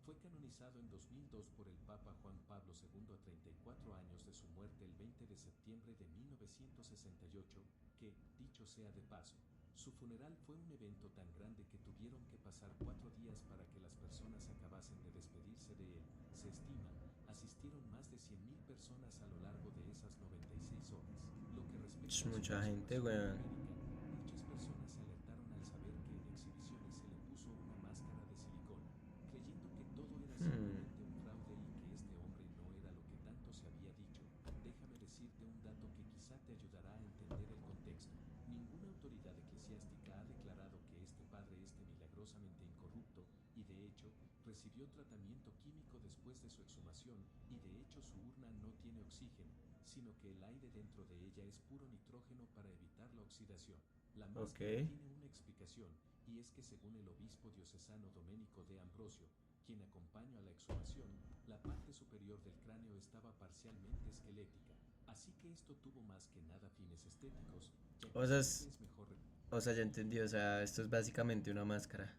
Fue canonizado en 2002 por el Papa Juan Pablo II a 34 años de su muerte el 20 de septiembre de 1968, que, dicho sea de paso, su funeral fue un evento tan grande que tuvieron que pasar 4 días para que las personas acabasen de despedirse de él. Se estima, asistieron más de 100.000 personas a lo largo de esas 96 horas. Lo que respecta a su Mucha gente, consumación en weón. América, muchas personas se alertaron al saber que en exhibiciones se le puso una máscara de silicona, creyendo que todo era simplemente un fraude y que este hombre no era lo que tanto se había dicho. Déjame decirte un dato que quizá te ayudará a entender el contexto. Ninguna autoridad eclesiástica ha declarado que este padre esté milagrosamente incorrupto, y de hecho, recibió tratamiento químico después de su exhumación, y de hecho su urna no tiene oxígeno, sino que el aire dentro de ella es puro nitrógeno para evitar la oxidación. La Ok. máscara tiene una explicación, y es que según el obispo diocesano Domenico de Ambrosio, quien acompañó a la exhumación, la parte superior del cráneo estaba parcialmente esquelética, así que esto tuvo más que nada fines estéticos, ya que O sea, siempre es mejor o sea, ya entendí, o sea, esto es básicamente una máscara.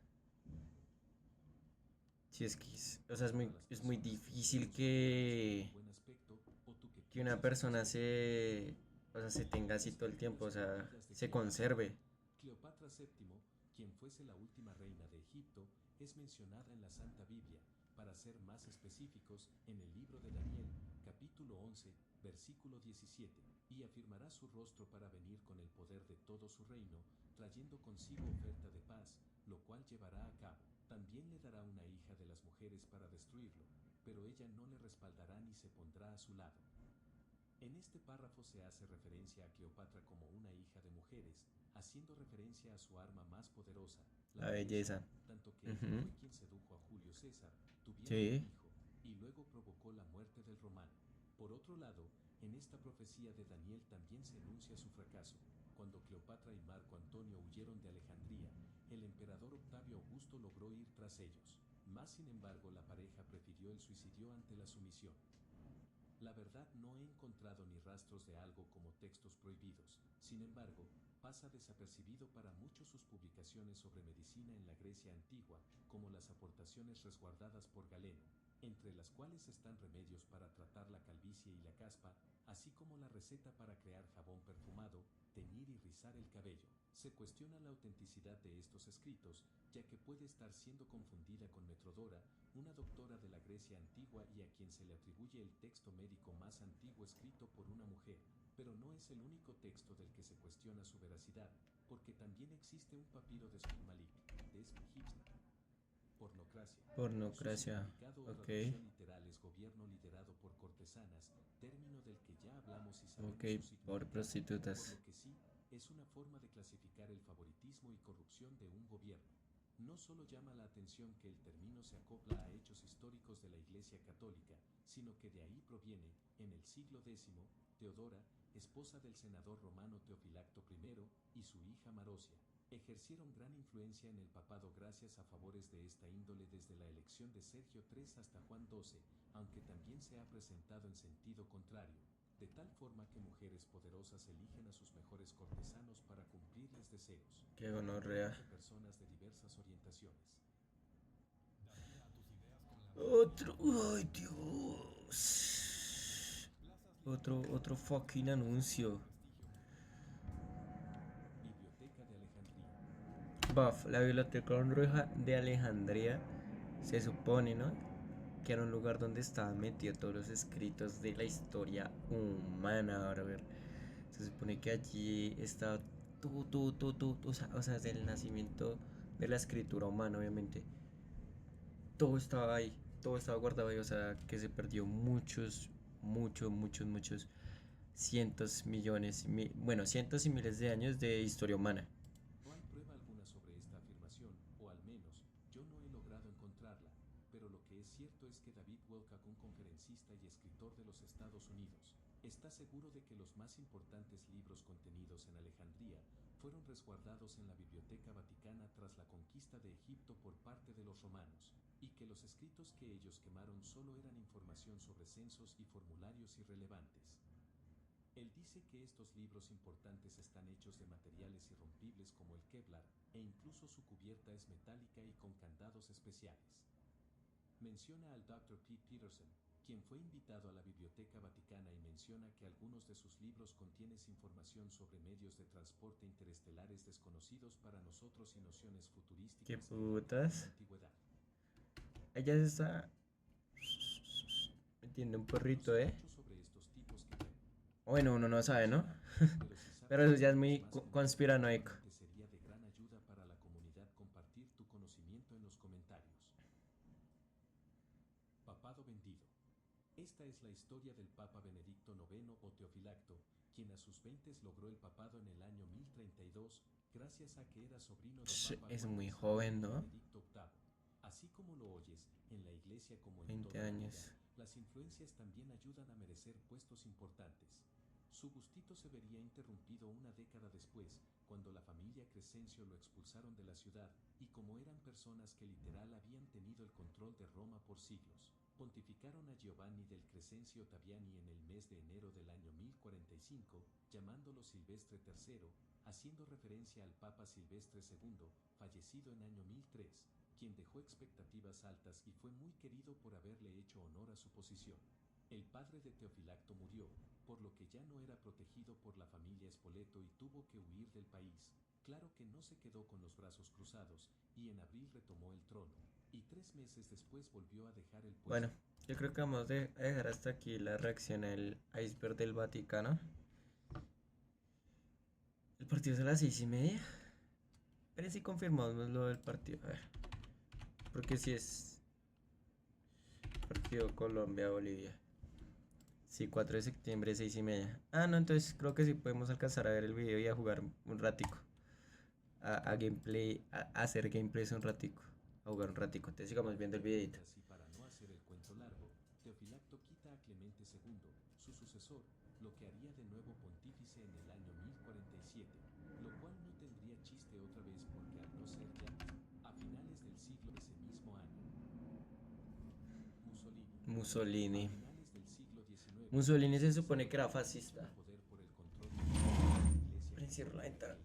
Sí, es que, o sea, a las es muy personas, difícil pero solo para mostrar un que, buen aspecto, o tú que que una piensas al persona respecto. o sea, se tenga así todo el tiempo, o Escrituras sea, prohibidas de se Cleopatra. conserve. Cleopatra VII, quien fuese la última reina de Egipto, es mencionada en la Santa Biblia, para ser más específicos, en el libro de Daniel, capítulo 11, versículo 17, y afirmará su rostro para venir con el poder de todo su reino, trayendo consigo oferta de paz, lo cual llevará a cabo. También le dará una hija de las mujeres para destruirlo, pero ella no le respaldará ni se pondrá a su lado. En este párrafo se hace referencia a Cleopatra como una hija de mujeres, haciendo referencia a su arma más poderosa, la La belleza, belleza. tanto que ella Ujú. fue quien sedujo a Julio César, tuvieron un Sí. hijo, y luego provocó la muerte del romano. Por otro lado, en esta profecía de Daniel también se enuncia su fracaso. Cuando Cleopatra y Marco Antonio huyeron de Alejandría, el emperador Octavio Augusto logró ir tras ellos. Más sin embargo, la pareja prefirió el suicidio ante la sumisión. La verdad, no he encontrado ni rastros de algo como textos prohibidos. Sin embargo, pasa desapercibido para muchos sus publicaciones sobre medicina en la Grecia antigua, como las aportaciones resguardadas por Galeno, entre las cuales están remedios para tratar la calvicie y la caspa, así como la receta para crear jabón perfumado, teñir y rizar el cabello. Se cuestiona la autenticidad de estos escritos, ya que puede estar siendo confundida con Metrodora, una doctora de la Grecia antigua y a quien se le atribuye el texto médico más antiguo escrito por una mujer, pero no es el único texto del que se cuestiona su veracidad, porque también existe un papiro de Sukmalik, de egipcia. Pornocracia. Su Pornocracia. significado o Ok. traducción literal es gobierno liderado por cortesanas, término del que ya hablamos y Ok, sabemos su por significado, por prostitutas. lo que sí, es es una forma de clasificar el favoritismo y corrupción de un gobierno. No solo llama la atención que el término se acopla a hechos históricos de la Iglesia Católica, sino que de ahí proviene, en el siglo X, Teodora, esposa del senador romano Teofilacto I, y su hija Marosia, ejercieron gran influencia en el papado gracias a favores de esta índole desde la elección de Sergio III hasta Juan XII, aunque también se ha presentado en sentido contrario, de tal forma que mujeres poderosas eligen a sus mejores cortesanos para cumplirles deseos. Qué gonorrea. De personas de diversas orientaciones. Otro. Ay, Dios. Otro fucking anuncio. Biblioteca de Alejandría. Buff, la biblioteca de Alejandría se supone, ¿no? Que era un lugar donde estaban metidos todos los escritos de la historia humana. Ahora, a ver, se supone que allí está todo, o sea, desde el nacimiento de la escritura humana, obviamente. Todo estaba ahí, todo estaba guardado ahí, o sea, que se perdió muchos cientos, millones, bueno, cientos y miles de años de historia humana. No hay prueba alguna sobre esta afirmación, o al menos, yo no he logrado encontrarla, pero lo que es cierto es que David Wilcock, un conferencista y escritor de los Estados Unidos, está seguro de que los más importantes libros contenidos en Alejandría fueron resguardados en la Biblioteca Vaticana tras la conquista de Egipto por parte de los romanos, y que los escritos que ellos quemaron solo eran información sobre censos y formularios irrelevantes. Él dice que estos libros importantes están hechos de materiales irrompibles como el Kevlar, e incluso su cubierta es metálica y con candados especiales. Menciona al Dr. Pete Peterson, quien fue invitado a la Biblioteca Vaticana, y menciona que algunos de sus libros contienen información sobre medios de transporte interestelares desconocidos para nosotros y nociones futurísticas ¿Qué de la putas? antigüedad. Ella se está metiendo un porrito, No sé mucho sobre estos tipos que Bueno, uno no sabe, ¿no? pero si sabes Pero eso ya es más muy en el conspiranoico. tema, sería de gran ayuda para la comunidad compartir tu conocimiento en los comentarios. Papado vendido. Esta es la historia del Papa Benedicto IX o Teofilacto, quien a sus 20 logró el papado en el año 1032, gracias a que era sobrino del Papa Es Juan muy XII joven, y ¿no? Benedicto VIII. Así como lo oyes, en la iglesia como en 20 toda la vida, años. las influencias también ayudan a merecer puestos importantes. Su gustito se vería interrumpido una década después, cuando la familia Crescencio lo expulsaron de la ciudad, y como eran personas que literal habían tenido el control de Roma por siglos, pontificaron a Giovanni del Crescencio Ottaviani en el mes de enero del año 1045, llamándolo Silvestre III, haciendo referencia al Papa Silvestre II, fallecido en año 1003, quien dejó expectativas altas y fue muy querido por haberle hecho honor a su posición. El padre de Teofilacto murió, por lo que ya no era protegido por la familia Spoleto y tuvo que huir del país. Claro que no se quedó con los brazos cruzados, y en abril retomó el trono, y 3 meses después volvió a dejar el puesto. Bueno, yo creo que vamos a dejar hasta aquí la reacción al iceberg del Vaticano. El partido es a las 6:30. Pero si confirmamos lo del partido. A ver. Porque si es partido Colombia-Bolivia. Sí, 4 de septiembre, 6:30. Ah, no, entonces creo que sí podemos alcanzar a ver el video y a jugar un ratico. A gameplay, a hacer gameplays un ratico. A jugar un ratico. Entonces sigamos viendo el videito. Así, para no hacer el cuento largo, Teofilacto quita a Clemente II, su sucesor, lo que haría de nuevo pontífice en el año 1047, lo cual no tendría chiste otra vez porque al no ser ya, a finales del siglo de ese mismo año. Mussolini. A finales del siglo XIX, Mussolini se supone que era fascista. poder por el control de la iglesia Pero encierro la ventana.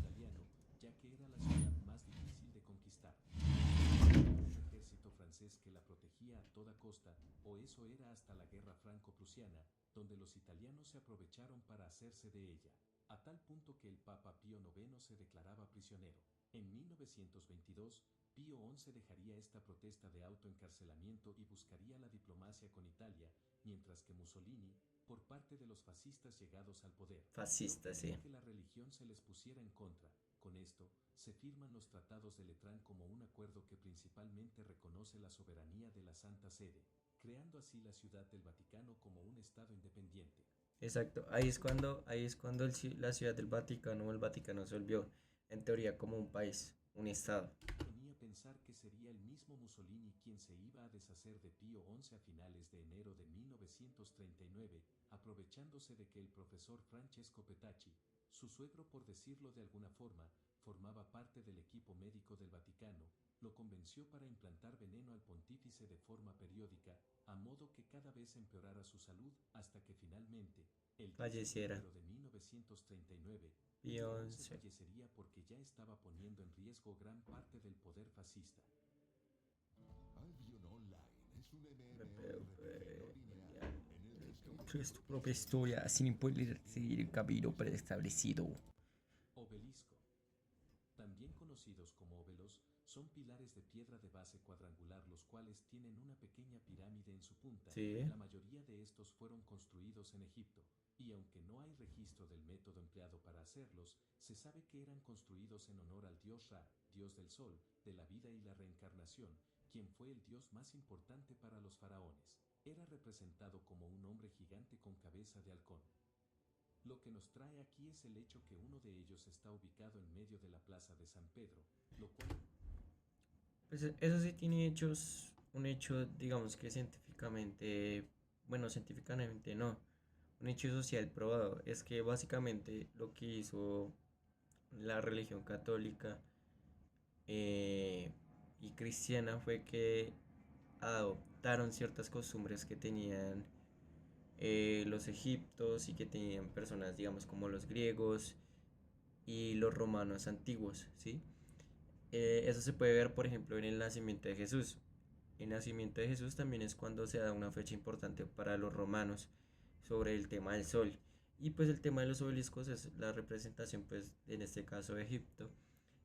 italiano, ya que era la ciudad más difícil de conquistar. Un ejército francés que la protegía a toda costa, o eso era hasta la guerra franco-prusiana, donde los italianos se aprovecharon para hacerse de ella, a tal punto que el Papa Pío IX se declaraba prisionero. En 1922, Pío XI dejaría esta protesta de autoencarcelamiento y buscaría la diplomacia con Italia, mientras que Mussolini, por parte de los fascistas llegados al poder, Fascista, sí. que la religión se les pusiera en contra. Con esto, se firman los tratados de Letrán como un acuerdo que principalmente reconoce la soberanía de la Santa Sede, creando así la Ciudad del Vaticano como un estado independiente. Exacto, ahí es cuando la ciudad del Vaticano o el Vaticano se volvió, en teoría, como un país, un estado. Ponía a pensar que sería el mismo Mussolini quien se iba a deshacer de Pío XI a finales de enero de 1939, aprovechándose de que el profesor Francesco Petacci, su suegro por decirlo de alguna forma, formaba parte del equipo médico del Vaticano, lo convenció para implantar veneno al pontífice de forma periódica, a modo que cada vez empeorara su salud hasta que finalmente, el 10 de Falleciera. febrero de 1939, Pío XI Beyoncé. fallecería porque ya estaba poniendo en riesgo gran parte del poder fascista. Albion Online es un MMORPG MMORPG no lineal en el que escribes es tu propia historia sin imponer seguir el camino preestablecido. Obelisco. También conocidos como óbelos, son pilares de piedra de base cuadrangular los cuales tienen una pequeña pirámide en su punta. Sí. La mayoría de estos fueron construidos en Egipto, y aunque no hay registro del método empleado para hacerlos, se sabe que eran construidos en honor al dios Ra, dios del sol, de la vida y la reencarnación, quien fue el dios más importante para los faraones. Era representado como un hombre gigante con cabeza de halcón. Lo que nos trae aquí es el hecho que uno de ellos está ubicado en medio de la plaza de San Pedro, lo cual Pues eso sí tiene hechos, un hecho, digamos que científicamente, bueno, científicamente no, un hecho social probado. Es que básicamente lo que hizo la religión católica eh, y cristiana fue que adoptaron ciertas costumbres que tenían los egiptos y que tenían personas, digamos, como los griegos y los romanos antiguos, ¿sí? Eso se puede ver, por ejemplo, en el nacimiento de Jesús. El nacimiento de Jesús también es cuando se da una fecha importante para los romanos sobre el tema del sol. Y pues el tema de los obeliscos es la representación, pues en este caso de Egipto,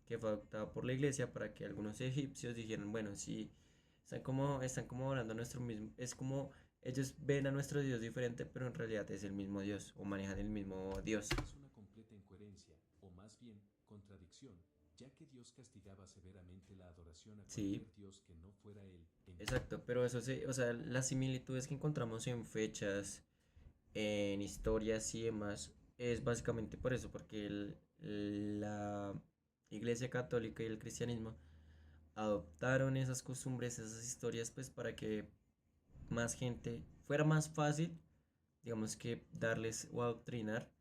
que fue adoptada por la iglesia para que algunos egipcios dijeran, bueno, sí, están como orando a nuestro mismo, es como ellos ven a nuestro Dios diferente, pero en realidad es el mismo Dios o manejan el mismo Dios. es una completa incoherencia, o más bien, contradicción, ya que Dios castigaba severamente la adoración a Sí, cualquier Dios que no fuera Él. exacto, pero eso sí, o sea, las similitudes que encontramos en fechas, en historias y demás, es básicamente por eso, porque la Iglesia Católica y el cristianismo adoptaron esas costumbres, esas historias, pues para que más gente fuera más fácil, digamos que darles o adoctrinar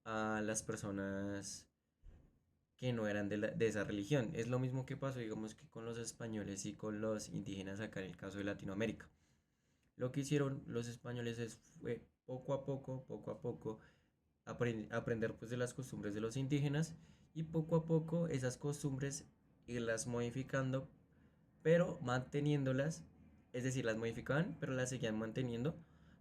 a las personas que no eran de esa religión. Es lo mismo que pasó, digamos que con los españoles y con los indígenas acá en el caso de Latinoamérica. Lo que hicieron los españoles fue poco a poco, aprender pues de las costumbres de los indígenas y poco a poco esas costumbres irlas modificando, pero manteniéndolas, es decir, las modificaban, pero las seguían manteniendo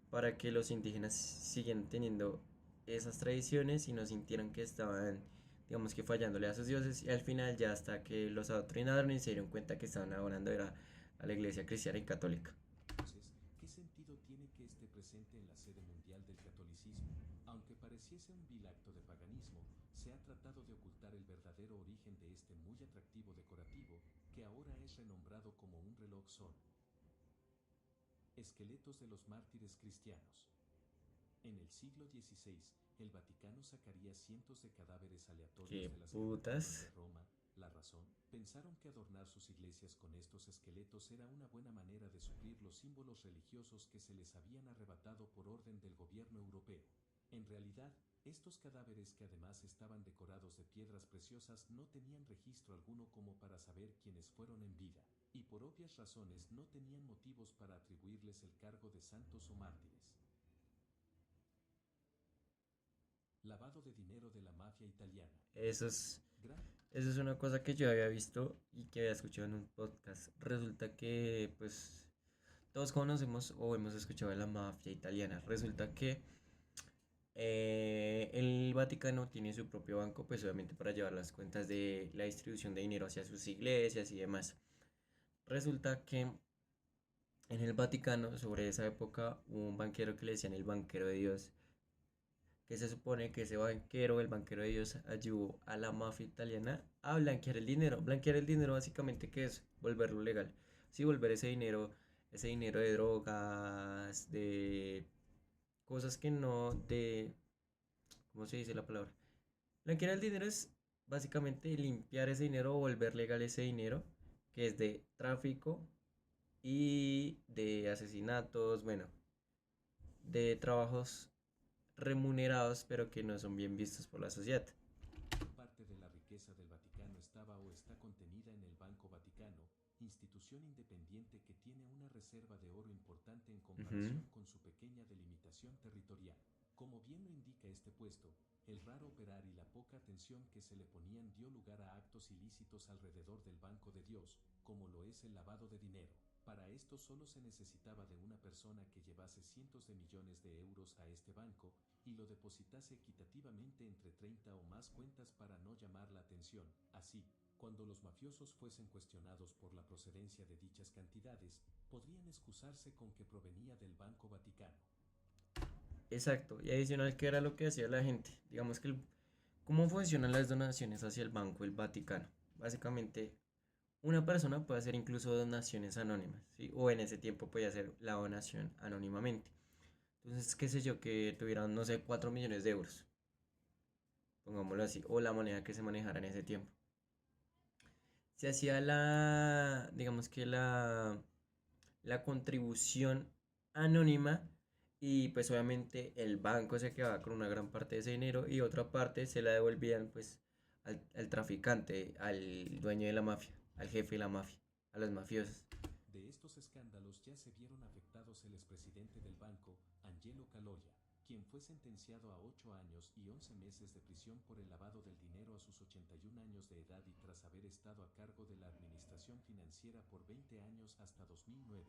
para que los indígenas siguieran teniendo esas tradiciones y no sintieran que estaban, digamos que fallándole a sus dioses y al final ya hasta que los adoctrinaron y se dieron cuenta que estaban adorando era a la iglesia cristiana y católica. Entonces, ¿qué sentido tiene que esté presente en la sede mundial del catolicismo? Aunque pareciese un vil acto de paganismo, se ha tratado de ocultar el verdadero origen de este muy atractivo decorativo, que ahora es renombrado como un reloj son. Esqueletos de los mártires cristianos. En el siglo XVI, el Vaticano sacaría cientos de cadáveres aleatorios Qué de las catacumbas de putas. Roma. La razón, pensaron que adornar sus iglesias con estos esqueletos era una buena manera de suplir los símbolos religiosos que se les habían arrebatado por orden del gobierno europeo. En realidad, estos cadáveres que además estaban decorados de piedras preciosas no tenían registro alguno como para saber quiénes fueron en vida, y por obvias razones no tenían motivos para atribuirles el cargo de santos o mártires. Lavado de dinero de la mafia italiana. Eso es, Gran eso es una cosa que yo había visto y que había escuchado en un podcast. Resulta que, pues, todos conocemos o hemos escuchado de la mafia italiana. Resulta que el Vaticano tiene su propio banco, pues obviamente para llevar las cuentas de la distribución de dinero hacia sus iglesias y demás. Resulta que en el Vaticano, sobre esa época, hubo un banquero que le decían el banquero de Dios, que se supone que ese banquero, el banquero de Dios, ayudó a la mafia italiana a blanquear el dinero. Blanquear el dinero básicamente que es volverlo legal. Sí, volver ese dinero de drogas, de cosas que no de, ¿cómo se dice la palabra? Blanquear el dinero es básicamente limpiar ese dinero o volver legal ese dinero, que es de tráfico y de asesinatos, bueno, de trabajos remunerados pero que no son bien vistos por la sociedad. Parte de la riqueza del Vaticano estaba o está contenida en el Banco Vaticano, institución independiente que tiene una reserva de oro importante en Ujú. comparación con su pequeña delimitación territorial. Como bien lo indica este puesto, el raro operar y la poca atención que se le ponían dio lugar a actos ilícitos alrededor del Banco de Dios, como lo es el lavado de dinero. Para esto solo se necesitaba de una persona que llevase cientos de millones de euros a este banco y lo depositase equitativamente entre 30 o más cuentas para no llamar la atención. Así, cuando los mafiosos fuesen cuestionados por la procedencia de dichas cantidades, podrían excusarse con que provenía del Banco Vaticano. Exacto, y adicional, ¿qué era lo que hacía la gente? Digamos que ¿cómo funcionan las donaciones hacia el banco, el Vaticano? Básicamente, una persona puede hacer incluso donaciones anónimas, ¿sí? O en ese tiempo podía hacer la donación anónimamente. Entonces, qué sé yo, que tuvieran, no sé, 4 millones de euros, pongámoslo así, o la moneda que se manejara en ese tiempo. Se hacía digamos que la contribución anónima y pues obviamente el banco se quedaba con una gran parte de ese dinero y otra parte se la devolvían pues al traficante, al dueño de la mafia, al jefe de la mafia, a los mafiosos. De estos escándalos ya se vieron afectados el expresidente del banco, Angelo Caloya, quien fue sentenciado a 8 años y 11 meses de prisión por el lavado del dinero a sus 81 años de edad y tras haber estado a cargo de la administración financiera por 20 años hasta 2009,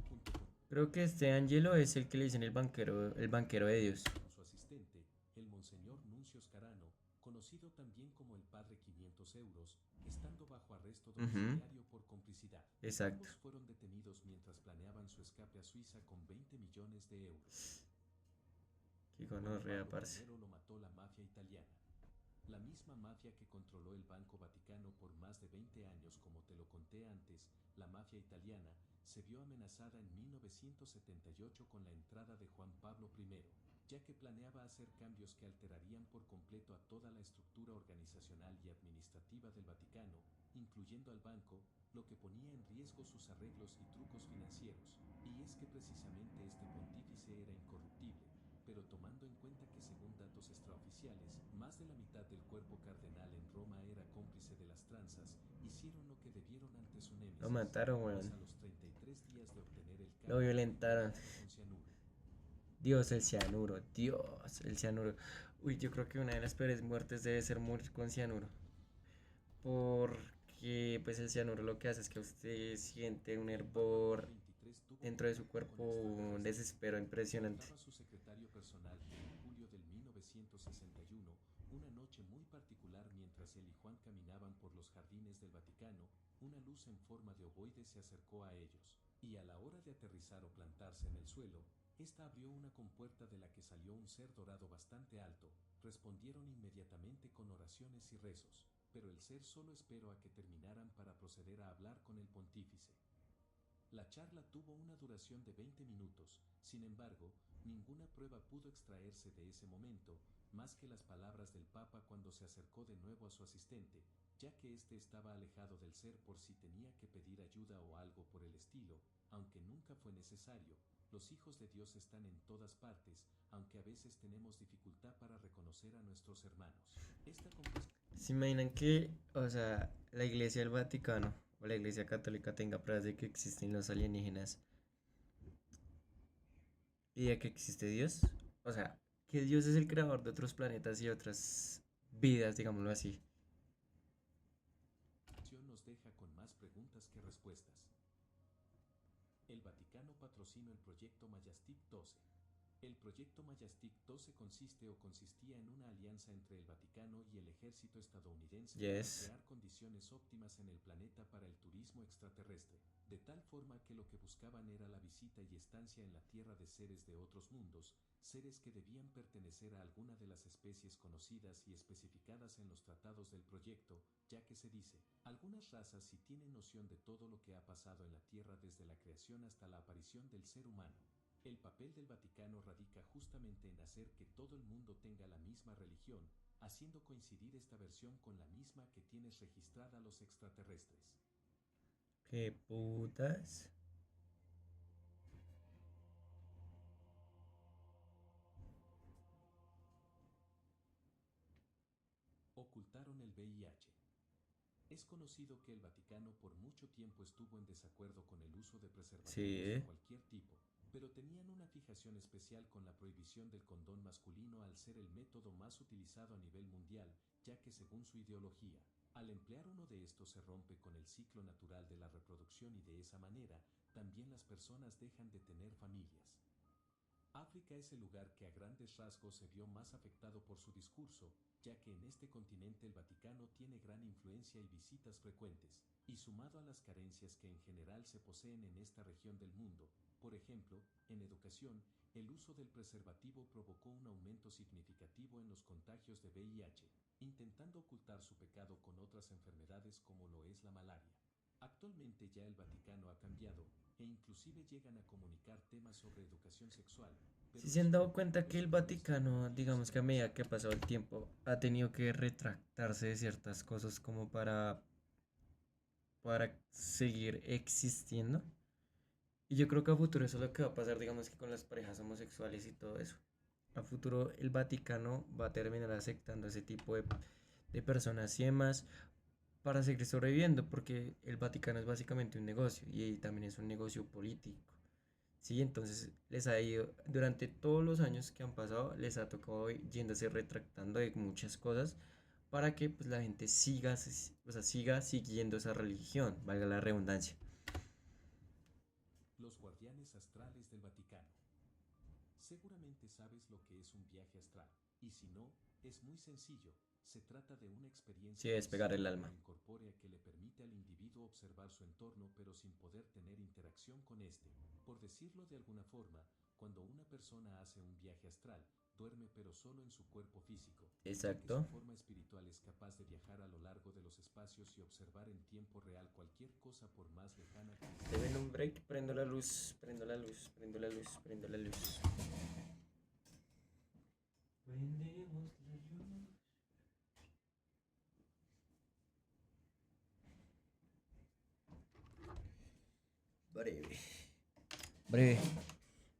junto Creo que este Angelo es el que le dicen el banquero de Dios. con su asistente, el monseñor Nuncio Scarano, conocido también como el Padre 500 euros, estando bajo arresto Ujú, domiciliario por complicidad. exacto. Ambos fueron detenidos mientras planeaban su escape a Suiza con 20 millones de euros. Qué Juan gonorrea, Pablo parce. I lo mató la mafia italiana. La misma mafia que controló el Banco Vaticano por más de 20 años, como te lo conté antes, la mafia italiana, se vio amenazada en 1978 con la entrada de Juan Pablo I, ya que planeaba hacer cambios que alterarían por completo a toda la estructura organizacional y administrativa del Vaticano, incluyendo al banco, lo que ponía en riesgo sus arreglos y trucos financieros. Y es que precisamente este pontífice era incorruptible, pero tomando en cuenta que según datos extraoficiales, más de la mitad del cuerpo cardenal en Roma era cómplice de las tranzas, hicieron lo que debieron ante su Lo némesis, mataron, pues weón. a los 33 días de obtener el Lo cargo, lo violentaron. mataron con cianuro. Dios, el cianuro. Dios, el cianuro. Uy, yo creo que una de las peores muertes debe ser morir con cianuro. Porque pues el cianuro lo que hace es que usted siente un El Papa Juan hervor XXIII tuvo dentro de su contacto con cuerpo, un extraterrestres. desespero impresionante. Contaba su secretario personal que en julio del 1961, una noche muy particular mientras él y Juan caminaban por los jardines del Vaticano, una luz en forma de ovoide se acercó a ellos, y a la hora de aterrizar o plantarse en el suelo, esta abrió una compuerta de la que salió un ser dorado bastante alto. Respondieron inmediatamente con oraciones y rezos, pero el ser solo esperó a que terminaran para proceder a hablar con el pontífice. La charla tuvo una duración de 20 minutos, sin embargo, ninguna prueba pudo extraerse de ese momento, más que las palabras del Papa cuando se acercó de nuevo a su asistente, ya que éste estaba alejado del ser por si tenía que pedir ayuda o algo por el estilo, aunque nunca fue necesario. Los hijos de Dios están en todas partes, aunque a veces tenemos dificultad para reconocer a nuestros hermanos. Esta composición ¿Se imaginan que, o sea, la Iglesia del Vaticano o la Iglesia Católica tenga pruebas de que existen los alienígenas y de que existe Dios? O sea, que Dios es el creador de otros planetas y otras vidas, digámoslo así. nos deja con más preguntas que respuestas. El Vaticano patrocina el proyecto Majestic 12. El proyecto Majestic 12 consiste o consistía en una alianza entre el Vaticano y el ejército estadounidense para Yes. crear condiciones óptimas en el planeta para el turismo extraterrestre, de tal forma que lo que buscaban era la visita y estancia en la Tierra de seres de otros mundos, seres que debían pertenecer a alguna de las especies conocidas y especificadas en los tratados del proyecto, ya que se dice, algunas razas sí tienen noción de todo lo que ha pasado en la Tierra desde la creación hasta la aparición del ser humano. El papel del Vaticano radica justamente en hacer que todo el mundo tenga la misma religión, haciendo coincidir esta versión con la misma que tienes registrada a los extraterrestres. ¿Qué putas? Ocultaron el VIH. Es conocido que el Vaticano por mucho tiempo estuvo en desacuerdo con el uso de preservativos de Sí. cualquier tipo, pero tenían una fijación especial con la prohibición del condón masculino al ser el método más utilizado a nivel mundial, ya que según su ideología, al emplear uno de estos se rompe con el ciclo natural de la reproducción y de esa manera, también las personas dejan de tener familias. África es el lugar que a grandes rasgos se vio más afectado por su discurso, ya que en este continente el Vaticano tiene gran influencia y visitas frecuentes, y sumado a las carencias que en general se poseen en esta región del mundo, por ejemplo, en educación, el uso del preservativo provocó un aumento significativo en los contagios de VIH, intentando ocultar su pecado con otras enfermedades como lo es la malaria. Actualmente ya el Vaticano ha cambiado, e inclusive llegan a comunicar temas sobre educación sexual, pero Si se han eso dado no cuenta cambió que el su propuesta de Vaticano, motivos digamos que a medida que ha ideológicos. pasado el tiempo, ha tenido que retractarse de ciertas cosas como para seguir existiendo. Y yo creo que a futuro eso es lo que va a pasar, digamos que con las parejas homosexuales y todo eso. A futuro el Vaticano va a terminar aceptando ese tipo de personas y demás para seguir sobreviviendo, porque el Vaticano es básicamente un negocio y también es un negocio político. Sí, entonces les ha ido, durante todos los años que han pasado, les ha tocado yéndose retractando de muchas cosas para que pues, la gente siga, o sea, siga siguiendo esa religión, valga la redundancia. Los guardianes astrales del Vaticano. Seguramente sabes lo que es un viaje astral, y si no, es muy sencillo. Se trata de una Sí, experiencia despegar el física o alma. incorpórea que le permite al individuo observar su entorno pero sin poder tener interacción con este. Por decirlo de alguna forma, cuando una persona hace un viaje astral, duerme pero solo en su cuerpo físico, ya que su Exacto. forma espiritual es capaz de viajar a lo largo de los espacios y observar en tiempo real cualquier cosa por más lejana que esté. Deben un break, prendo la luz, prendo la luz, prendo la luz, prendo la luz. Prendemos la luz. Breve. Breve.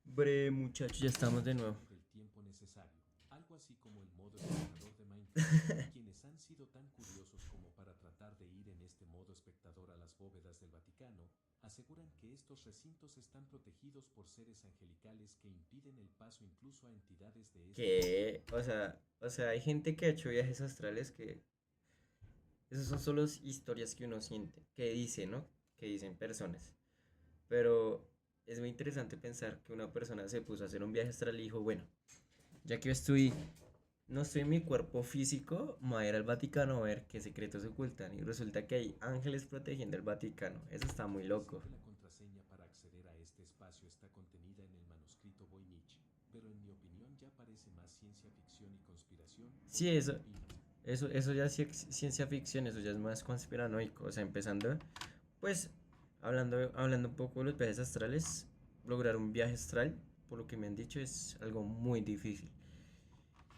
Breve, muchachos, ya estamos de nuevo. Del tiempo necesario, algo así como el modo espectador de Minecraft. Quienes han sido tan curiosos como para tratar de ir en este modo espectador a las bóvedas del Vaticano, aseguran que estos recintos están protegidos por seres angelicales que impiden el paso incluso a entidades de este Que, o sea, hay gente que ha hecho viajes astrales que esas son solo historias que uno siente, que dice, ¿no? Que dicen personas. Pero es muy interesante pensar que una persona se puso a hacer un viaje astral y dijo, bueno, ya que yo no estoy en mi cuerpo físico, me voy a ir al Vaticano a ver qué secretos se ocultan. Y resulta que hay ángeles protegiendo el Vaticano. Eso está muy Dicen loco. que la contraseña para acceder a este espacio está contenida en el manuscrito Voynich, pero en mi opinión ya parece más ciencia ficción y conspiración, ¿o Sí, tú qué eso, opinas? eso, eso ya es ciencia ficción, eso ya es más conspiranoico. O sea, empezando, pues, hablando un poco de los viajes astrales, lograr un viaje astral, por lo que me han dicho, es algo muy difícil.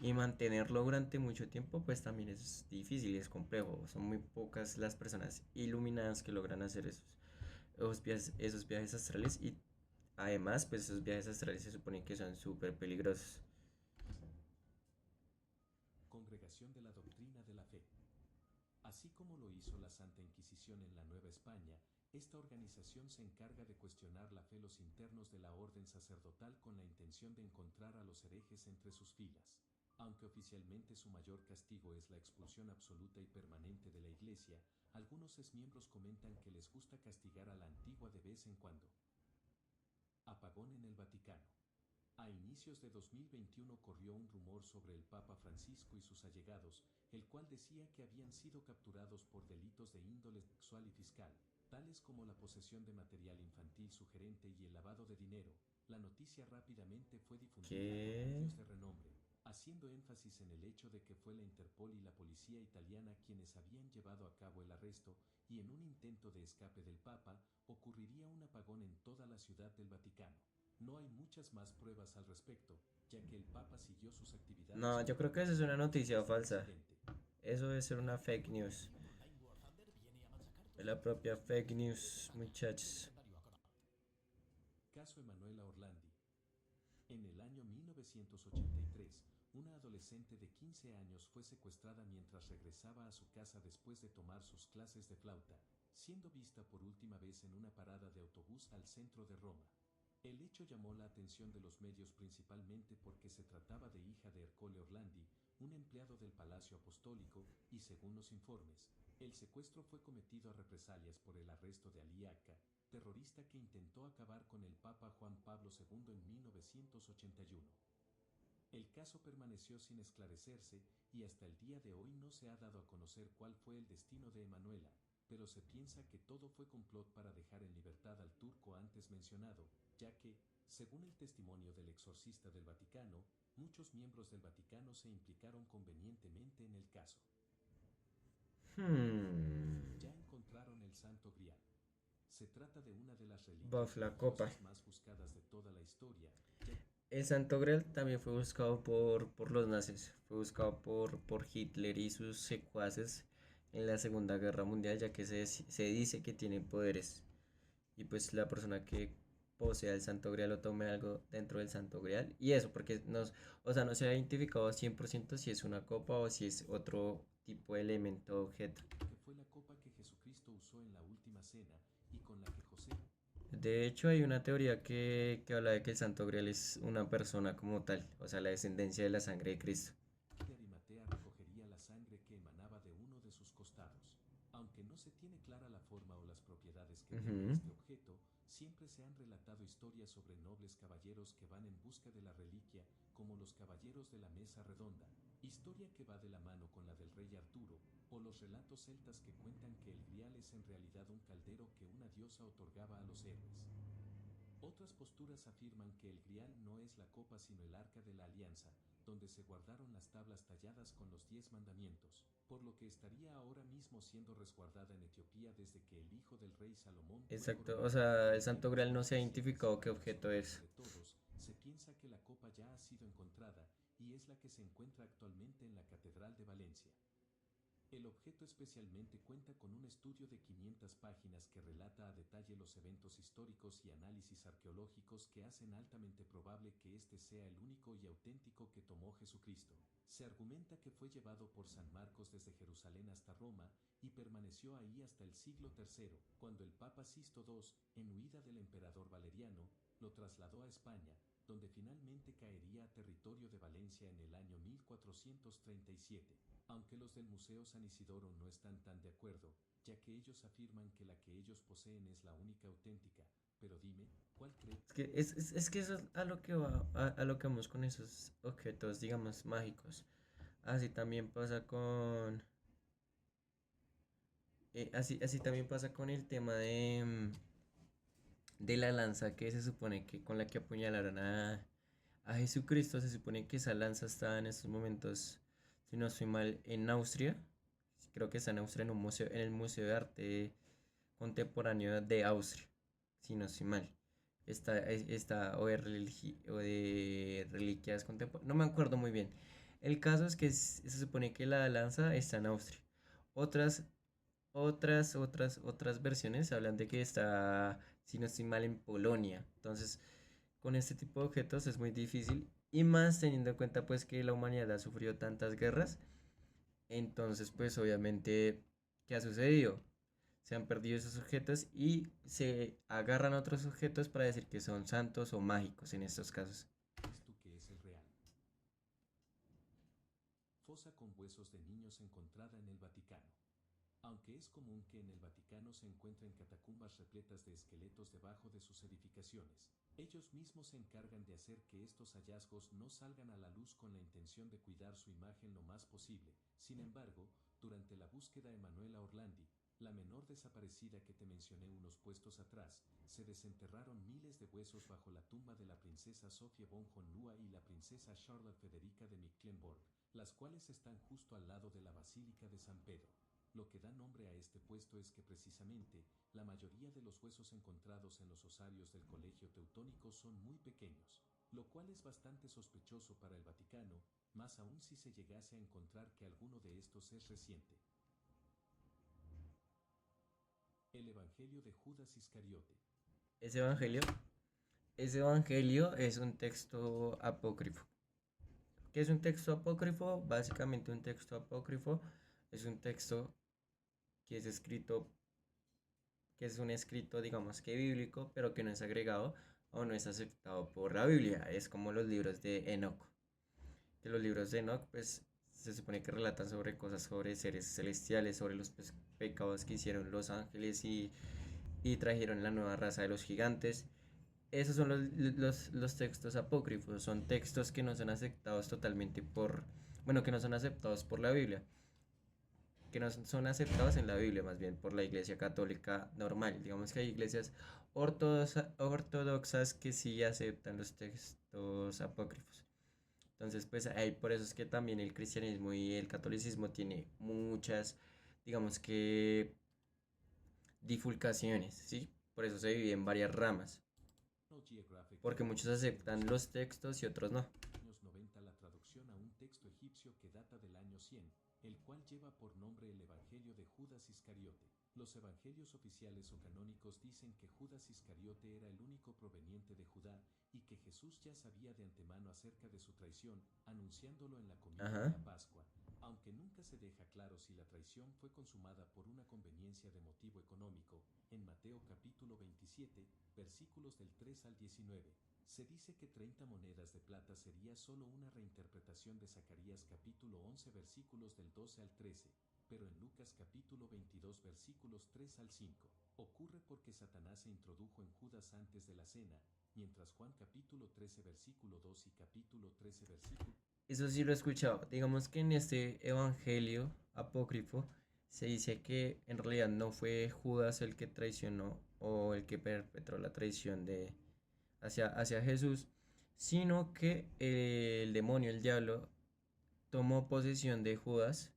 Y mantenerlo durante mucho tiempo, pues también es difícil y es complejo. Son muy pocas las personas iluminadas que logran hacer esos viajes astrales. Y además, pues esos viajes astrales se supone que son súper peligrosos. Congregación de la Doctrina de la Fe. Así como lo hizo la Santa Inquisición en la Nueva España, esta organización se encarga de cuestionar la fe los internos de la orden sacerdotal con la intención de encontrar a los herejes entre sus filas. Aunque oficialmente su mayor castigo es la expulsión absoluta y permanente de la Iglesia, algunos exmiembros comentan que les gusta castigar a la antigua de vez en cuando. Apagón en el Vaticano. A inicios de 2021 corrió un rumor sobre el Papa Francisco y sus allegados, el cual decía que habían sido capturados por delitos de índole sexual y fiscal, tales como la posesión de material infantil sugerente y el lavado de dinero. La noticia rápidamente fue difundida por ¿Qué? medios de renombre, haciendo énfasis en el hecho de que fue la Interpol y la policía italiana quienes habían llevado a cabo el arresto, y en un intento de escape del Papa, ocurriría un apagón en toda la ciudad del Vaticano. No hay muchas más pruebas al respecto, ya que el Papa siguió sus actividades. No, yo creo que eso es una noticia falsa. Incidente. Eso debe ser una fake news. Online War Thunder viene a machacar tus La propia fake news, legendario muchachos. Caso Emanuela Orlandi. En el año 1983, una adolescente de 15 años fue secuestrada mientras regresaba a su casa después de tomar sus clases de flauta, siendo vista por última vez en una parada de autobús al centro de Roma. El hecho llamó la atención de los medios principalmente porque se trataba de hija de Ercole Orlandi, un empleado del Palacio Apostólico, y según los informes, el secuestro fue cometido a represalias por el arresto de Ali Akka, terrorista que intentó acabar con el Papa Juan Pablo II en 1981. El caso permaneció sin esclarecerse y hasta el día de hoy no se ha dado a conocer cuál fue el destino de Emanuela, pero se piensa que todo fue complot para dejar en libertad al turco antes mencionado, ya que, según el testimonio del exorcista del Vaticano, muchos miembros del Vaticano se implicaron convenientemente en el caso. Ya encontraron el Santo Grial. Se trata de una de las Baf, la copa. reliquias más buscadas de toda la historia. El Santo Graal también fue buscado por los nazis. Fue buscado por Hitler y sus secuaces en la Segunda Guerra Mundial, ya que se dice que tiene poderes. Y pues la persona que posea el Santo Grial o tome algo dentro del Santo Grial. Y eso, porque o sea, no se ha identificado 100% si es una copa o si es otro tipo de elemento o objeto. Que fue la copa que Jesucristo usó en la última cena y con la que José De hecho, hay una teoría que habla de que el Santo Grial es una persona como tal, o sea, la descendencia de la sangre de Cristo. de Arimatea recogería la sangre que emanaba de uno de sus costados. Aunque no se tiene clara la forma o las propiedades que tiene este objeto, siempre se han relatado historias sobre nobles caballeros que van en busca de la reliquia, como los caballeros de la mesa redonda, historia que va de la mano con la del rey Arturo, o los relatos celtas que cuentan que el grial es en realidad un caldero que una diosa otorgaba a los héroes. Otras posturas afirman que el grial no es la copa sino el arca de la alianza, donde se guardaron las tablas talladas con los 10 mandamientos, por lo que estaría ahora mismo siendo resguardada en Etiopía desde que el hijo del rey Salomón fue Exacto, coronado. o sea, el Santo Grial no se ha identificado qué objeto es. De todos, se piensa que la copa ya ha sido encontrada y es la que se encuentra actualmente en la Catedral de Valencia. El objeto especialmente cuenta con un estudio de 500 páginas que relata a detalle los eventos históricos y análisis arqueológicos que hacen altamente probable que este sea el único y auténtico que tomó Jesucristo. Se argumenta que fue llevado por San Marcos desde Jerusalén hasta Roma y permaneció ahí hasta el siglo III, cuando el Papa Sisto II, en huida del emperador Valeriano, lo trasladó a España, donde finalmente caería a territorio de Valencia en el año 1437. Aunque los del Museo San Isidoro no están tan de acuerdo, ya que ellos afirman que la que ellos poseen es la única auténtica. Pero dime, ¿cuál crees? Es que eso es a lo que a lo que vamos con esos objetos, digamos, mágicos. Así también pasa con... así también pasa con el tema de la lanza que se supone que con la que apuñalaron a Jesucristo. Se supone que esa lanza está en estos momentos, si no estoy mal, en Austria. Creo que está en Austria en un museo, en el Museo de Arte Contemporáneo de Austria, si no estoy mal. Está o de reliquias contemporáneas, no me acuerdo muy bien. El caso es que se supone que la lanza está en Austria. Otras otras versiones hablan de que está, si no estoy mal, en Polonia. Entonces, con este tipo de objetos es muy difícil. Y más teniendo en cuenta pues que la humanidad ha sufrido tantas guerras. Entonces, pues obviamente, ¿qué ha sucedido? Se han perdido esos objetos y se agarran otros objetos para decir que son santos o mágicos en estos casos. Tú que es el real? Fosa con huesos de niños encontrada en el Vaticano. Aunque es común que en el Vaticano se encuentren catacumbas repletas de esqueletos debajo de sus edificaciones, ellos mismos se encargan de hacer que estos hallazgos no salgan a la luz con la intención de cuidar su imagen lo más posible. Sin embargo, durante la búsqueda de Emanuela Orlandi, la menor desaparecida que te mencioné unos puestos atrás, se desenterraron miles de huesos bajo la tumba de la princesa Sofía von Hohenlohe y la princesa Charlotte Federica de Mecklenburg, las cuales están justo al lado de la Basílica de San Pedro. Lo que da nombre a este puesto es que precisamente la mayoría de los huesos encontrados en los osarios del Colegio Teutónico son muy pequeños, lo cual es bastante sospechoso para el Vaticano, más aún si se llegase a encontrar que alguno de estos es reciente. El Evangelio de Judas Iscariote. Ese evangelio, ese evangelio es un texto apócrifo. ¿Qué es un texto apócrifo? Básicamente un texto apócrifo es un texto que es escrito, que es un escrito, digamos que bíblico, pero que no es agregado o no es aceptado por la Biblia. Es como los libros de Enoch. Que los libros de Enoch, pues, se supone que relatan sobre cosas, sobre seres celestiales, sobre los pecados que hicieron los ángeles y trajeron la nueva raza de los gigantes. Esos son los textos apócrifos, son textos que no son aceptados totalmente por, bueno, que no son aceptados por la Biblia, que no son aceptados en la Biblia, más bien por la Iglesia Católica normal. Digamos que hay iglesias ortodoxas que sí aceptan los textos apócrifos. Entonces, pues ahí por eso es que también el cristianismo y el catolicismo tiene muchas, digamos que, bifurcaciones, ¿sí? Por eso se divide en varias ramas, Geographic porque muchos aceptan los textos y otros no. años 90 la traducción a un texto egipcio que data del año 100, el cual lleva por nombre el Evangelio de Judas Iscariote. Los evangelios oficiales o canónicos dicen que Judas Iscariote era el único proveniente de Judá y que Jesús ya sabía de antemano acerca de su traición, anunciándolo en la comida de Ajá. la Pascua, aunque nunca se deja claro si la traición fue consumada por una conveniencia de motivo económico. En Mateo capítulo 27, versículos del 3 al 19. Se dice que 30 monedas de plata sería solo una reinterpretación de Zacarías capítulo 11 versículos del 12 al 13, pero en Lucas capítulo 22 versículos 3 al 5, ocurre porque Satanás se introdujo en Judas antes de la cena, mientras Juan capítulo 13 versículo 2 y capítulo 13 versículo... Eso sí lo he escuchado. Digamos que en este evangelio apócrifo se dice que en realidad no fue Judas el que traicionó o el que perpetró la traición hacia Jesús, sino que el demonio, el diablo, tomó posesión de Judas,